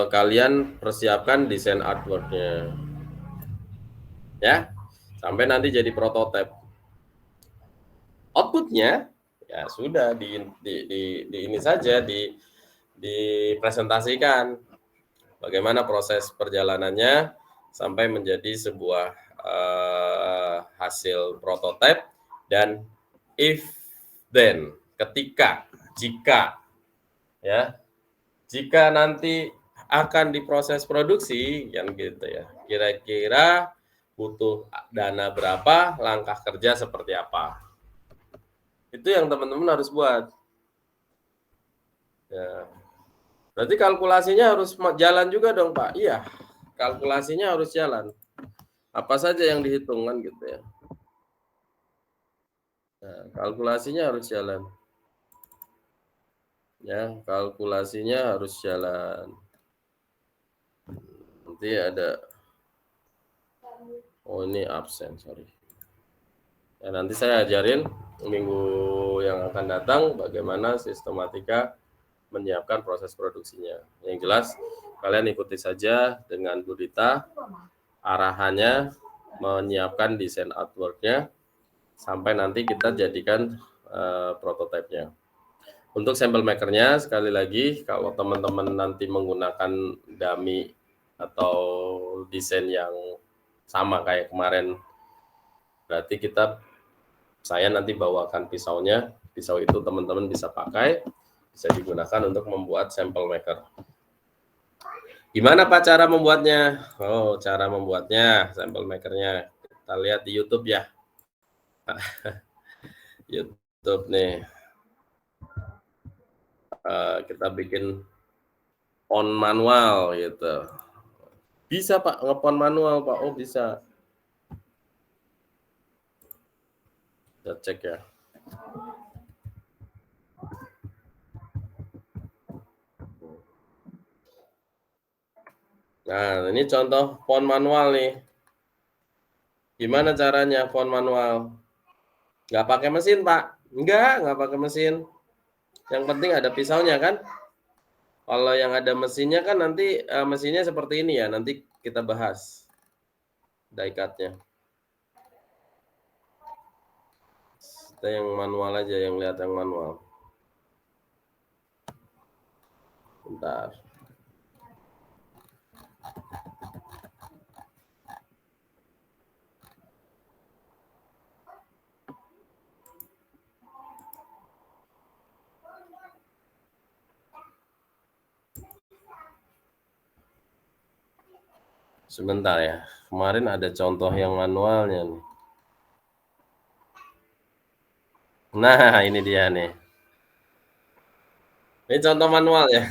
kalian persiapkan desain artwork-nya. Ya, sampai nanti jadi prototipe. Output-nya ya sudah di ini saja dipresentasikan bagaimana proses perjalanannya sampai menjadi sebuah hasil prototipe, dan if then jika nanti akan diproses produksi kan gitu ya, kira-kira butuh dana berapa, langkah kerja seperti apa. Itu yang teman-teman harus buat. Ya. Berarti kalkulasinya harus jalan juga dong, Pak. Iya, kalkulasinya harus jalan. Apa saja yang dihitung kan gitu ya. Nah, kalkulasinya harus jalan. Ya, kalkulasinya harus jalan. Nanti ada, oh ini absen, sorry. Ya, nanti saya ajarin minggu yang akan datang bagaimana sistematika menyiapkan proses produksinya. Yang jelas kalian ikuti saja dengan Bu Dita arahannya, menyiapkan desain artwork-nya sampai nanti kita jadikan prototipenya. Untuk sampel maker-nya sekali lagi, kalau teman-teman nanti menggunakan dummy atau desain yang sama kayak kemarin, berarti saya nanti bawakan pisaunya. Pisau itu teman-teman bisa pakai, bisa digunakan untuk membuat sampel maker. Gimana Pak cara membuatnya? Oh, cara membuatnya sampel makernya kita lihat di YouTube ya. YouTube nih. Kita bikin font manual gitu. Bisa Pak, ngefont manual Pak. Oh bisa. Kita cek ya. Nah, ini contoh font manual nih. Gimana caranya font manual? Nggak pakai mesin, Pak? Nggak pakai mesin. Yang penting ada pisaunya kan? Kalau yang ada mesinnya kan nanti mesinnya seperti ini ya. Nanti kita bahas die cut-nya. Kita yang manual aja, yang lihat yang manual. Bentar. Sebentar ya. Kemarin ada contoh yang manualnya nih. Nah, ini dia nih. Ini contoh manual ya.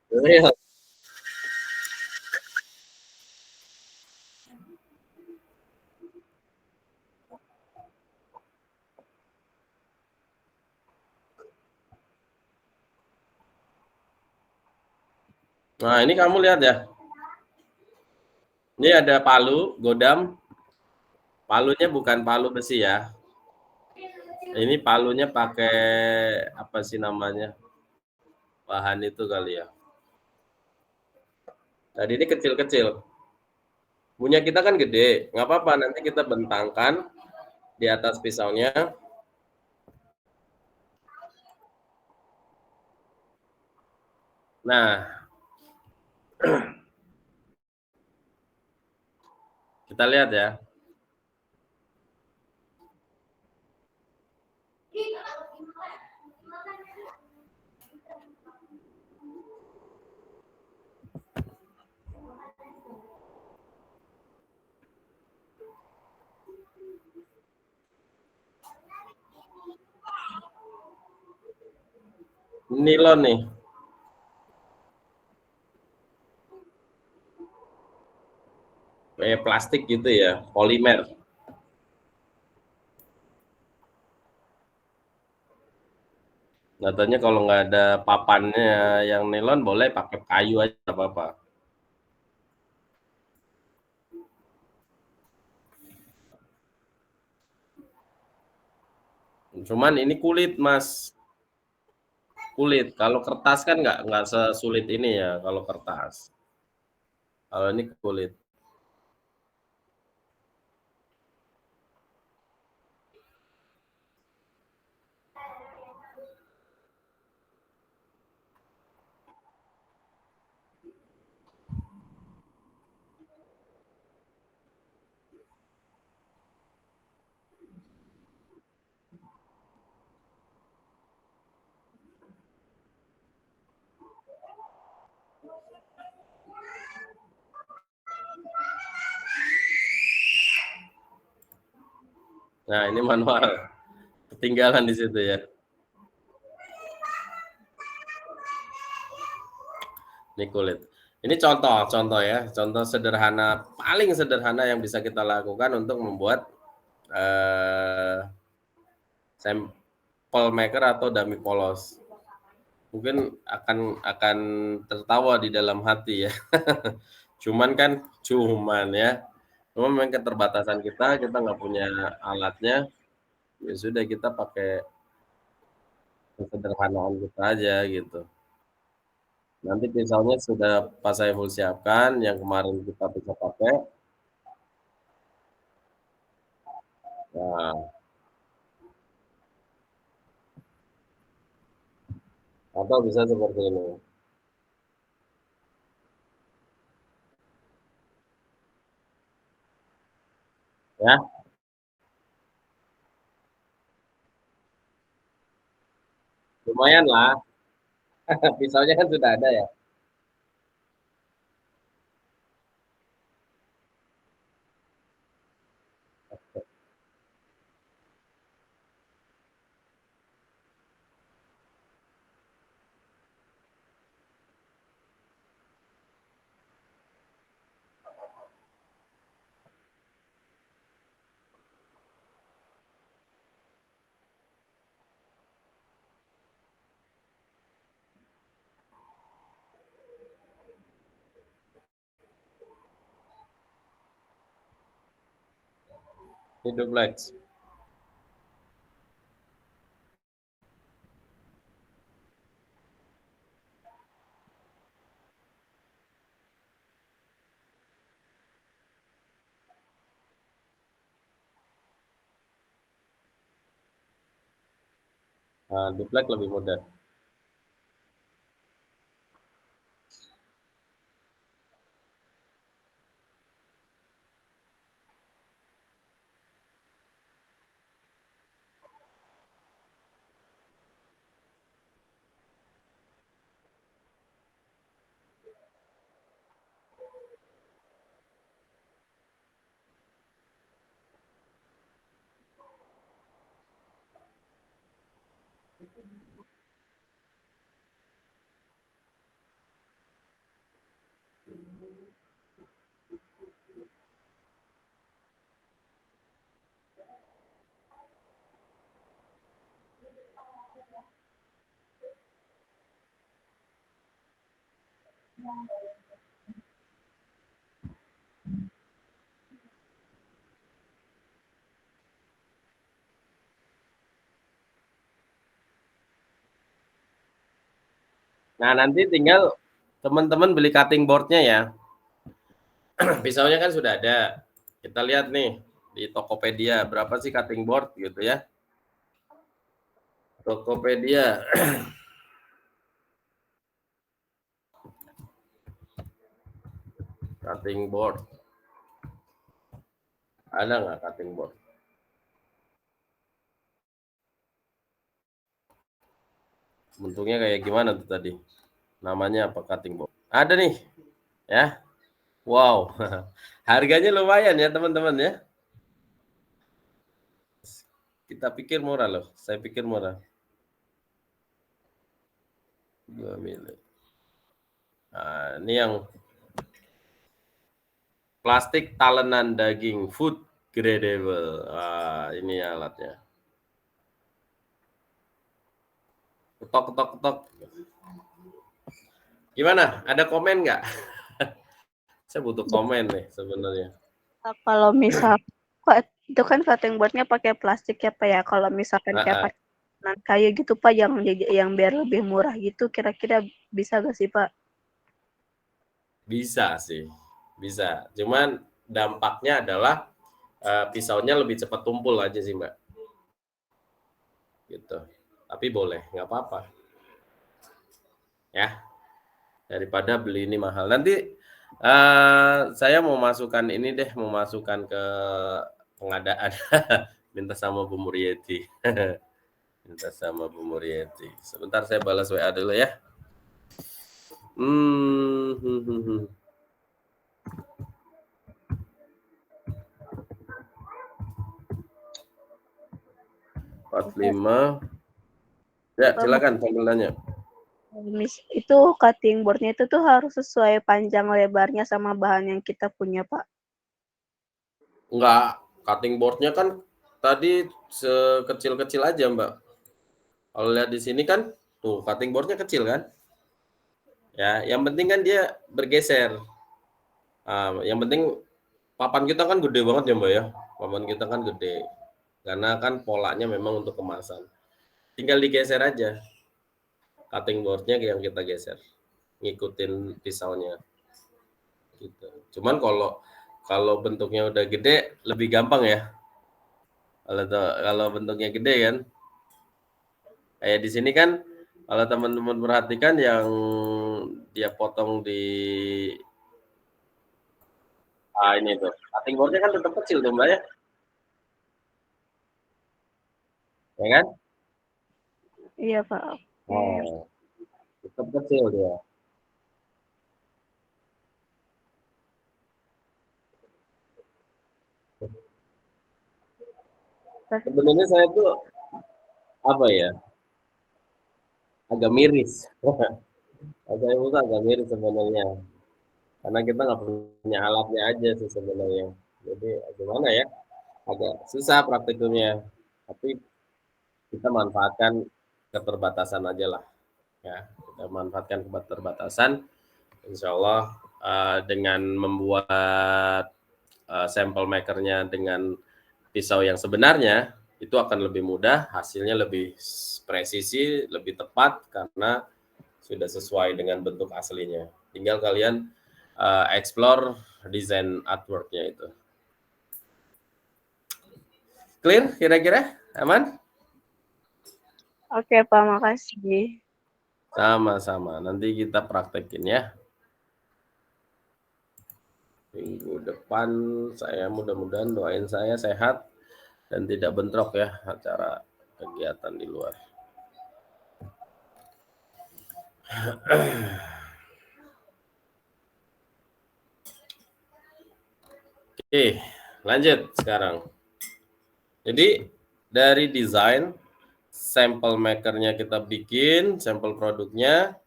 Real. Nah, ini kamu lihat ya. Ini ada palu, godam. Palunya bukan palu besi ya. Ini palunya pakai apa sih namanya? Bahan itu kali ya. Tadi ini kecil-kecil. Punya kita kan gede, nggak apa-apa. Nanti kita bentangkan di atas pisaunya. Nah, kita lihat ya. Nilon nih. Kayak plastik gitu ya, polimer. Katanya kalau nggak ada papannya yang nilon boleh pakai kayu aja nggak apa-apa. Cuman ini kulit mas, kulit. Kalau kertas kan nggak sesulit ini ya kalau kertas. Kalau ini kulit. Nah ini manual, ketinggalan di situ ya. Ini kulit. Ini contoh ya, contoh sederhana, paling sederhana yang bisa kita lakukan untuk membuat sampel maker atau dummy polos. Mungkin akan tertawa di dalam hati ya. Cuman ya, memang keterbatasan kita nggak punya alatnya, ya sudah kita pakai kesederhanaan kita aja gitu. Nanti pisaunya sudah Pak Saiful siapkan, yang kemarin kita bisa pakai. Nah, atau bisa seperti ini. Ya, lumayan lah. Pisaunya kan sudah ada ya. Ini duplex. Nah, duplex lebih mudah. Nah, nanti tinggal teman-teman beli cutting boardnya ya. Pisaunya kan sudah ada. Kita lihat nih di Tokopedia berapa sih cutting board gitu ya. Tokopedia. Cutting board. Ada nggak cutting board? Bentuknya kayak gimana tuh tadi? Namanya apa cutting board? Ada nih. Ya. Wow. Harganya lumayan ya teman-teman ya. Kita pikir murah loh. Saya pikir murah. 2 mili. Nah, ini yang plastik talenan daging food gradable. Ini alatnya. Ketok, ketok, ketok. Gimana? Ada komen nggak? Saya butuh komen nih sebenarnya. Kalau misal itu kan cutting boardnya pakai plastik ya Pak ya. Kalau misalkan kayak pakai kayu gitu Pak yang biar lebih murah gitu, kira-kira bisa gak sih Pak? Bisa sih, bisa. Cuman dampaknya adalah pisaunya lebih cepat tumpul aja sih Mbak. Gitu. Tapi boleh, nggak apa-apa. Ya, daripada beli ini mahal. Nanti saya mau masukkan ini deh, mau masukkan ke pengadaan. Minta sama Bu Murieti. Minta sama Bu Murieti. Sebentar saya balas WA dulu ya. 45. Ya, silakan sambil nanya. Itu cutting boardnya itu tuh harus sesuai panjang lebarnya sama bahan yang kita punya Pak. Enggak, cutting boardnya kan tadi sekecil-kecil aja Mbak. Kalau lihat di sini kan, tuh cutting boardnya kecil kan? Ya, yang penting kan dia bergeser. Yang penting papan kita kan gede banget ya Mbak ya. Papan kita kan gede. Karena kan polanya memang untuk kemasan. Tinggal digeser aja. Cutting boardnya yang kita geser. Ngikutin pisaunya. Gitu. Cuman kalau bentuknya udah gede lebih gampang ya. Kalau bentuknya gede kan. Kayak di sini kan kalau teman-teman perhatikan yang dia potong di ini tuh. Cutting boardnya kan tetap kecil tuh Mbak ya. Ya kan? Iya Pak. Oh, tetap kecil dia. Sebenarnya saya tuh apa ya? Agak miris. Saya itu agak miris sebenarnya. Karena kita nggak punya alatnya aja sih sebenarnya. Jadi gimana ya? Agak susah praktikumnya. Tapi kita manfaatkan keterbatasan aja lah. Ya, kita manfaatkan keterbatasan. Insya Allah dengan membuat sampel makernya dengan pisau yang sebenarnya itu akan lebih mudah, hasilnya lebih presisi, lebih tepat karena sudah sesuai dengan bentuk aslinya. Tinggal kalian explore desain artwork-nya itu. Clear kira-kira? Aman? Oke Pak, makasih. Sama-sama. Nanti kita praktekin ya. Minggu depan saya mudah-mudahan doain saya sehat dan tidak bentrok ya acara kegiatan di luar. Oke, lanjut sekarang. Jadi dari desain, sampel makernya kita bikin, sampel produknya,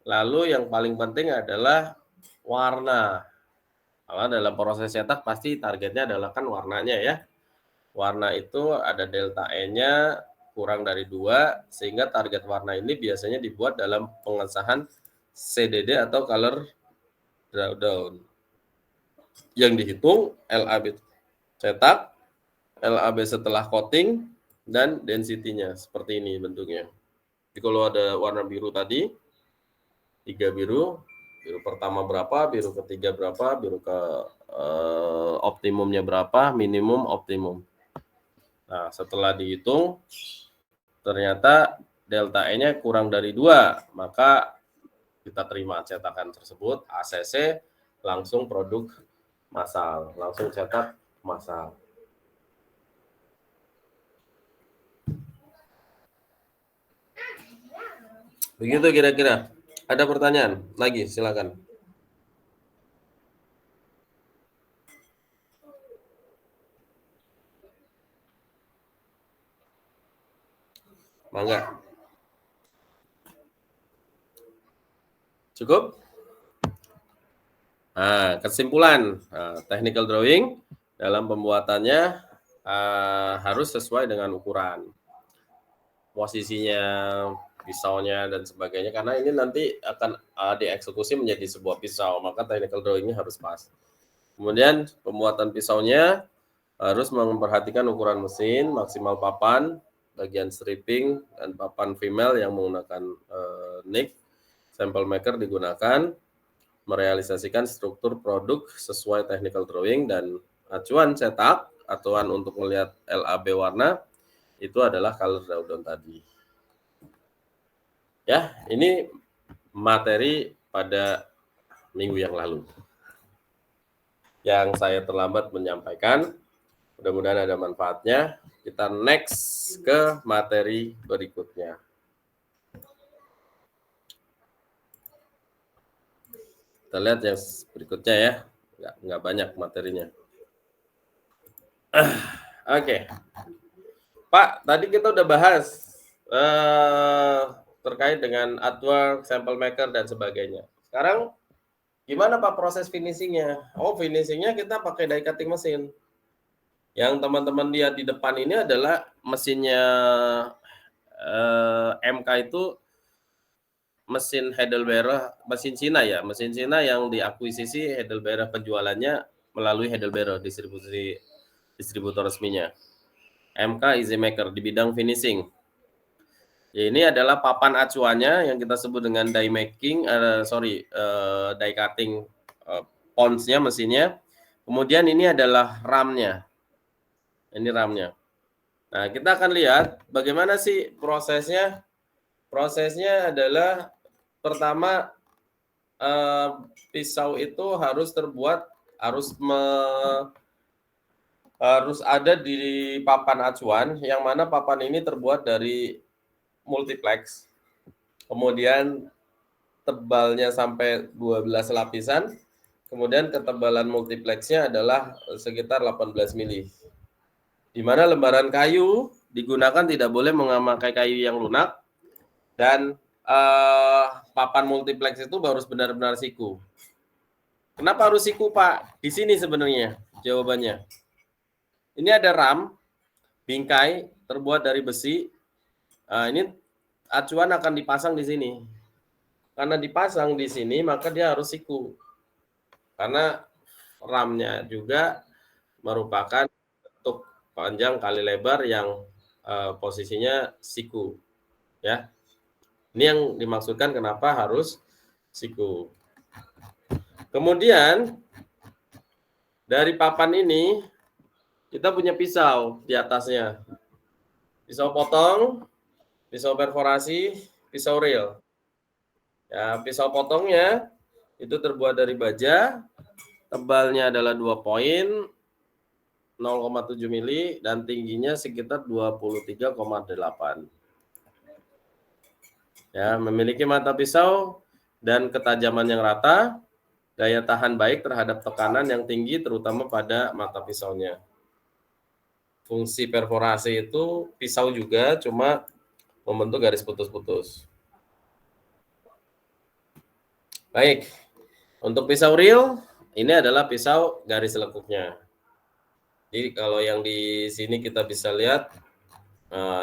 lalu yang paling penting adalah warna. Karena dalam proses cetak pasti targetnya adalah kan warnanya ya. Warna itu ada delta E-nya kurang dari 2, sehingga target warna ini biasanya dibuat dalam pengesahan CDD atau color drawdown. Yang dihitung LAB cetak, LAB setelah coating, dan density-nya. Seperti ini bentuknya. Jadi kalau ada warna biru tadi, 3 biru, biru pertama berapa, biru ketiga berapa, biru ke optimumnya berapa, minimum, optimum. Nah, setelah dihitung, ternyata delta E-nya kurang dari 2, maka kita terima cetakan tersebut, ACC, langsung produk massal, langsung cetak massal. Begitu kira-kira. Ada pertanyaan lagi, silakan. Mangga. Cukup? Nah, kesimpulan, technical drawing dalam pembuatannya harus sesuai dengan ukuran, posisinya, pisaunya, dan sebagainya, karena ini nanti akan dieksekusi menjadi sebuah pisau, maka technical drawingnya harus pas. Kemudian pembuatan pisaunya harus memperhatikan ukuran mesin, maksimal papan, bagian stripping, dan papan female yang menggunakan nick, sampel maker digunakan, merealisasikan struktur produk sesuai technical drawing, dan acuan cetak, acuan untuk melihat LAB warna, itu adalah color drawdown tadi. Ya, ini materi pada minggu yang lalu yang saya terlambat menyampaikan. Mudah-mudahan ada manfaatnya. Kita next ke materi berikutnya. Kita lihat yang berikutnya ya. Nggak banyak materinya. Oke. Pak, tadi kita udah bahas terkait dengan artwork, sample maker, dan sebagainya. Sekarang gimana Pak proses finishingnya? Oh, finishingnya kita pakai die cutting mesin. Yang teman-teman lihat di depan ini adalah mesinnya MK itu mesin Heidelberger, mesin Cina ya, mesin Cina yang diakuisisi Heidelberger penjualannya melalui Heidelberger distributor resminya. MK Easy Maker di bidang finishing. Ya, ini adalah papan acuannya yang kita sebut dengan die making, die cutting pons-nya mesinnya. Kemudian ini adalah RAM-nya. Ini RAM-nya. Nah, kita akan lihat bagaimana sih prosesnya. Prosesnya adalah pertama pisau itu harus terbuat, harus ada di papan acuan, yang mana papan ini terbuat dari multiplex. Kemudian tebalnya sampai 12 lapisan. Kemudian ketebalan multiplexnya adalah sekitar 18 mili. Di mana lembaran kayu digunakan tidak boleh memakai kayu yang lunak, dan papan multiplex itu harus benar-benar siku. Kenapa harus siku, Pak? Di sini sebenarnya jawabannya. Ini ada ram, bingkai terbuat dari besi. Ini acuan akan dipasang di sini. Karena dipasang di sini, maka dia harus siku. Karena ramnya juga merupakan bentuk panjang kali lebar yang posisinya siku. Ya. Ini yang dimaksudkan kenapa harus siku. Kemudian dari papan ini kita punya pisau di atasnya. Pisau potong, pisau perforasi, pisau reel. Ya, pisau potongnya itu terbuat dari baja, tebalnya adalah 2 poin, 0,7 mili, dan tingginya sekitar 23,8. Ya, memiliki mata pisau dan ketajaman yang rata, daya tahan baik terhadap tekanan yang tinggi terutama pada mata pisaunya. Fungsi perforasi itu pisau juga, cuma membentuk garis putus-putus. Baik, untuk pisau reel, ini adalah pisau garis lekuknya. Jadi kalau yang di sini kita bisa lihat,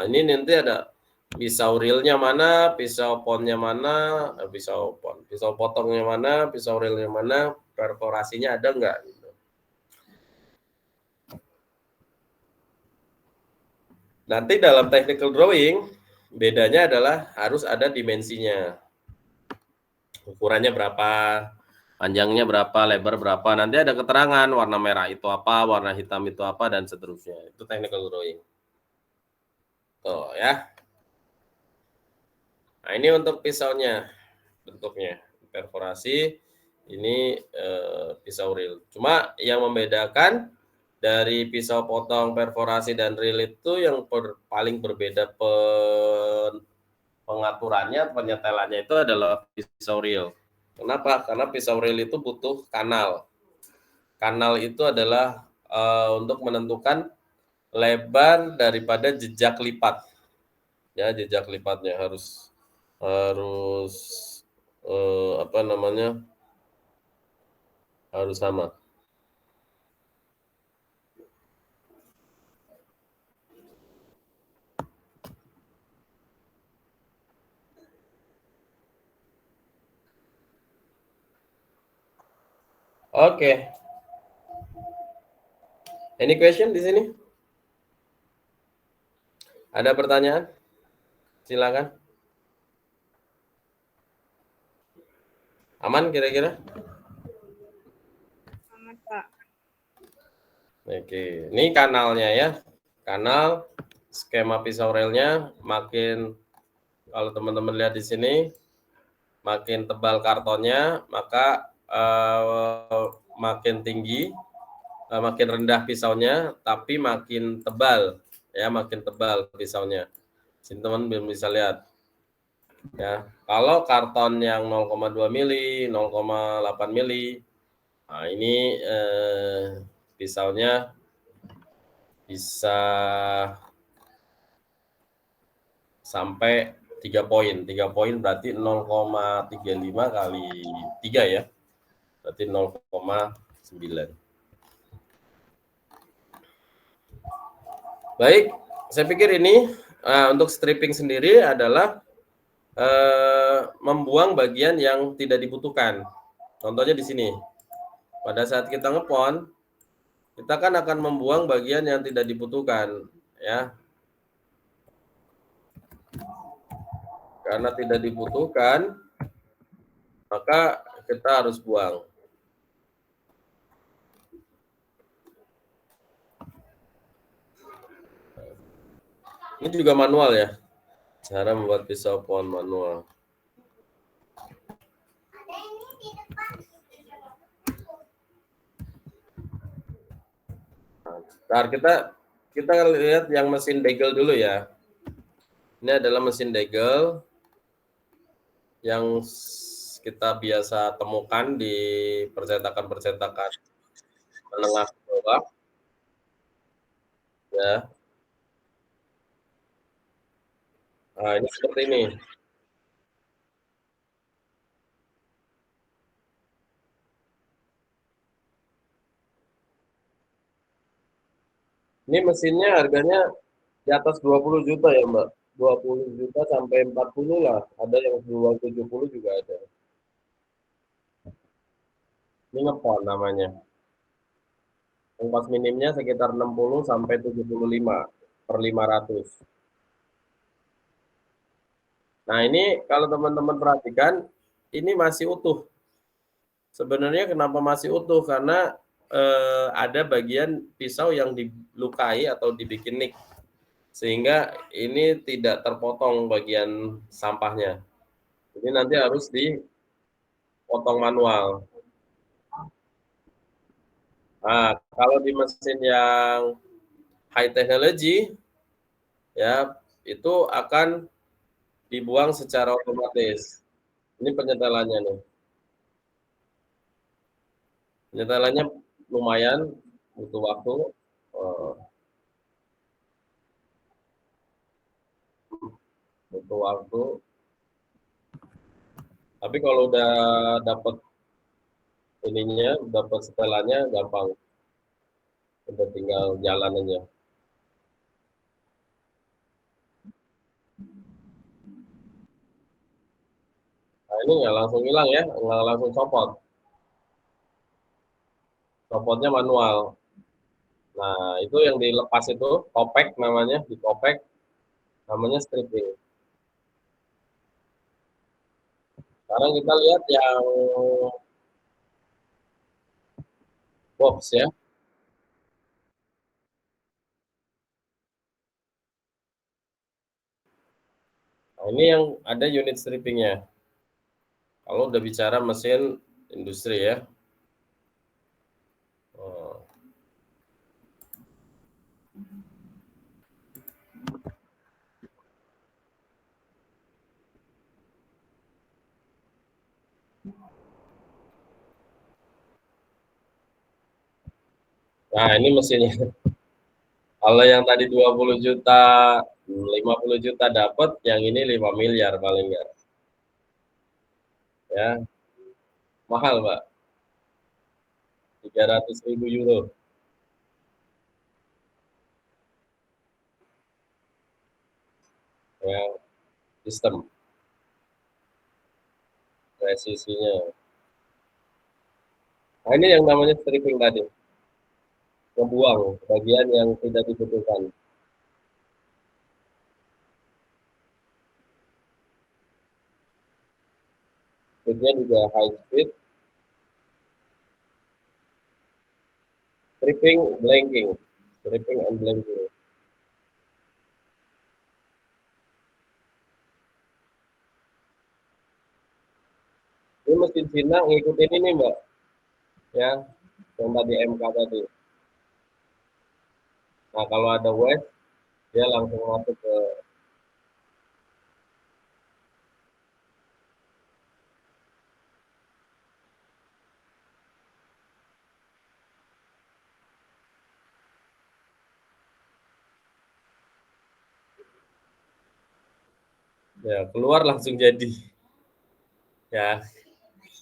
ini nanti ada pisau reelnya mana, pisau ponnya mana, pisau potongnya mana, pisau reelnya mana, perforasinya ada nggak? Gitu. Nanti dalam technical drawing, bedanya adalah harus ada dimensinya. Ukurannya berapa, panjangnya berapa, lebar berapa, nanti ada keterangan warna merah itu apa, warna hitam itu apa, dan seterusnya. Itu technical drawing. Tuh ya. Nah ini untuk pisaunya, bentuknya. Perforasi, ini pisau reel. Cuma yang membedakan dari pisau potong, perforasi, dan reel itu yang paling berbeda pengaturannya, penyetelannya itu adalah pisau reel. Kenapa? Karena pisau reel itu butuh kanal. Kanal itu adalah untuk menentukan lebar daripada jejak lipat. Ya, jejak lipatnya harus apa namanya? Harus sama. Oke. Any question di sini? Ada pertanyaan? Silakan. Aman kira-kira? Aman, Pak. Oke, ini kanalnya ya. Kanal skema pisau relnya makin, kalau teman-teman lihat di sini, makin tebal kartonnya, maka makin tinggi, makin rendah pisaunya, tapi makin tebal, ya, makin tebal pisaunya. Sini teman belum bisa lihat. Ya, kalau karton yang 0,2 mili, 0,8 mili, nah ini pisaunya bisa sampai 3 poin. 3 poin berarti 0,35 kali 3 ya. Berarti 0,9. Baik, saya pikir ini untuk stripping sendiri adalah membuang bagian yang tidak dibutuhkan. Contohnya di sini. Pada saat kita ngepon, kita kan akan membuang bagian yang tidak dibutuhkan, ya. Karena tidak dibutuhkan, maka kita harus buang. Ini juga manual ya. Cara membuat pisau pon manual. Nah, kita lihat yang mesin degel dulu ya. Ini adalah mesin degel yang kita biasa temukan di percetakan-percetakan menengah ke bawah. Ya. Nah, ini seperti ini. Ini mesinnya harganya di atas 20 juta ya, Mbak. 20 juta sampai 40 lah. Ada yang 270 juga ada. Ini ngepon namanya. Ongkos minimnya sekitar 60 sampai 75 per 500. Nah, ini kalau teman-teman perhatikan, ini masih utuh. Sebenarnya kenapa masih utuh? Karena ada bagian pisau yang dilukai atau dibikin nik. Sehingga ini tidak terpotong bagian sampahnya. Ini nanti harus dipotong manual. Nah, kalau di mesin yang high technology, ya itu akan dibuang secara otomatis. Ini penyetelannya nih. Penyetelannya lumayan, butuh waktu. Butuh waktu. Tapi kalau udah dapat ininya, dapat setelannya gampang. Udah tinggal jalan aja. ini nggak langsung hilang ya, nggak langsung copot. Copotnya manual. Nah, itu yang dilepas itu, kopek namanya, dikopek, namanya stripping. Sekarang kita lihat yang box ya. Nah, ini yang ada unit strippingnya. Kalau udah bicara mesin industri ya. Oh. Nah, ini mesinnya. Kalau yang tadi 20 juta, 50 juta dapat, yang ini 5 miliar paling enggak. Ya, mahal, Mbak. 300.000 euro. Ya, sistem presisinya. Nah, ini yang namanya stripping tadi. Membuang bagian yang tidak dibutuhkan. Speednya juga high speed. Stripping, blanking. Stripping and blanking. Ini mesin Cina ngikutin ini, Mbak. Ya, yang tadi MK tadi. Nah, kalau ada West, dia langsung masuk ke ya, keluar langsung jadi. Ya,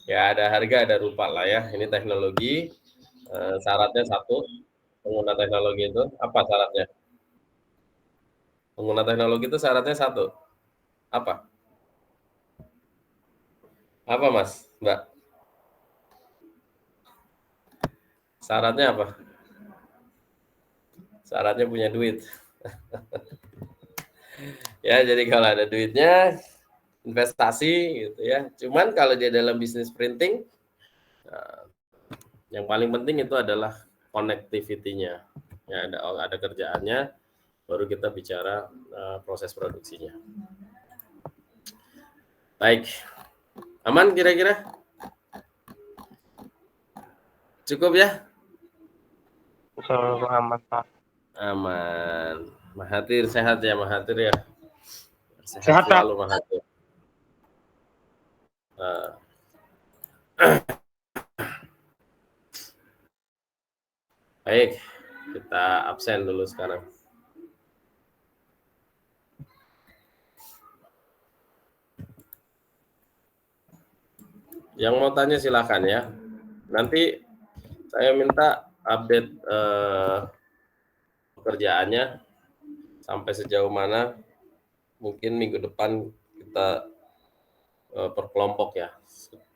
ya ada harga ada rupa lah ya. Ini teknologi. Syaratnya satu, pengguna teknologi itu apa syaratnya? Pengguna teknologi itu syaratnya satu. Apa? Apa, Mas? Mbak? Syaratnya apa? Syaratnya punya duit. Ya, jadi kalau ada duitnya investasi gitu ya. Cuman kalau dia dalam bisnis printing, yang paling penting itu adalah connectivity-nya. Ya, ada kerjaannya, baru kita bicara proses produksinya. Baik, aman kira-kira? Cukup ya? Aman, Pak. Aman. Mahathir sehat ya, Mahathir ya. Sehat, Pak. Selalu Mahathir. Baik, kita absen dulu sekarang. Yang mau tanya silakan ya. Nanti saya minta update pekerjaannya sampai sejauh mana. Mungkin minggu depan kita per kelompok ya.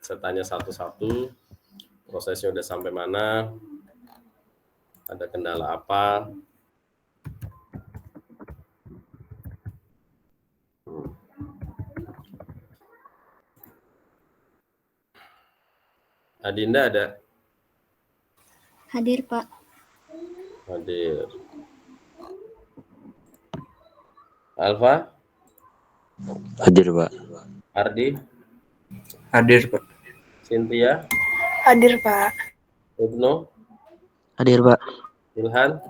Saya tanya satu-satu, prosesnya udah sampai mana, ada kendala apa. Adinda ada? Hadir, Pak. Hadir. Alfa? Hadir, Pak. Ardi? Hadir, Pak. Cynthia? Hadir, Pak. Ibnu? Hadir, Pak. Ilhan?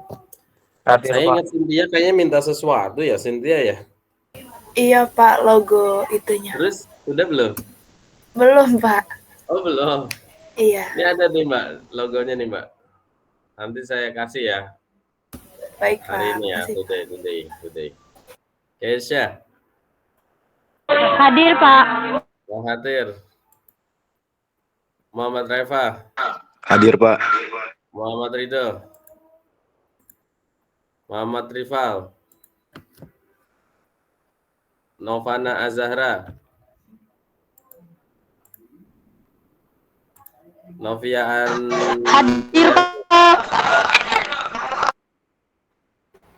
Hadir, Saya Pak. ingat Cynthia kayaknya minta sesuatu ya, Cynthia ya? Iya, Pak, logo itunya. Terus, udah belum? Belum, Pak. Oh, belum. Iya. Ini ada nih, Mbak, logonya nih, Mbak. Nanti saya kasih ya. Baik, Pak. Hari ini ya, today. Keisha? Hadir, Pak. Mahathir? Muhammad Reva? Hadir, Pak. Muhammad Ridho? Muhammad Rifal? Novana Azahra? Noviaan Hadir, Pak.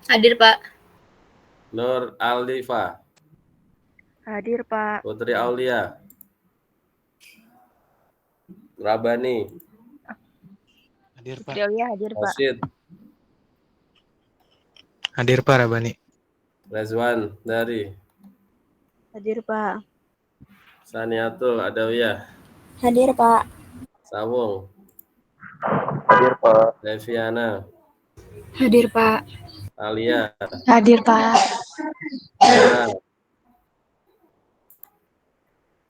Hadir, Pak. Nur Aldifa, Hadir, Pak. Putri Aulia, Rabani, Hadir, Pak. Delia hadir, Pak. Rashid, Hadir, Pak Rabani. Rezwan dari Hadir, Pak. Saniatul Adawiyah, Hadir, Pak. Sawung, Hadir, Pak. Deviana, Hadir, Pak. Alia, Hadir, Pak. Tiara,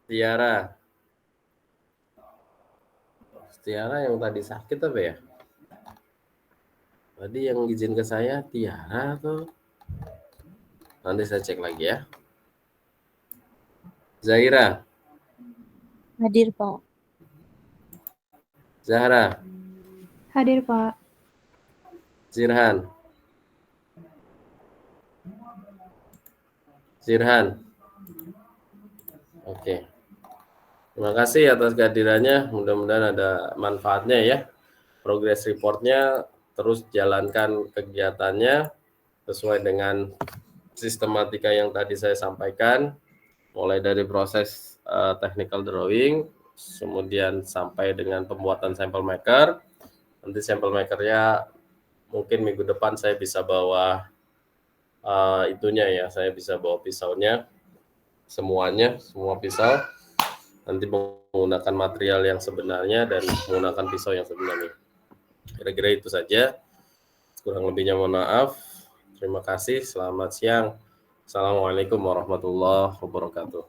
Tiara, Tiara yang tadi sakit apa ya? Tadi yang izin ke saya Tiara tuh. Nanti saya cek lagi ya. Zaira, Hadir, Pak. Zahra, Hadir, Pak. Zirhan, Zirhan. Oke. Terima kasih atas kehadirannya. Mudah-mudahan ada manfaatnya ya. Progress reportnya terus jalankan kegiatannya sesuai dengan sistematika yang tadi saya sampaikan. Mulai dari proses technical drawing, kemudian sampai dengan pembuatan sampel maker. Nanti sampel makernya mungkin minggu depan saya bisa bawa itunya ya, saya bisa bawa pisaunya, semuanya, semua pisau. Nanti menggunakan material yang sebenarnya dan menggunakan pisau yang sebenarnya. Kira-kira itu saja. Kurang lebihnya mohon maaf. Terima kasih. Selamat siang. Assalamualaikum warahmatullahi wabarakatuh.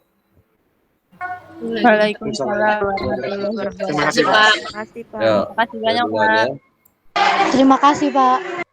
Waalaikumsalam warahmatullahi wabarakatuh. Terima kasih, Pak. Terima kasih, Pak. Ya, Terima kasih banyak, duluan Pak. ya. Terima kasih, Pak.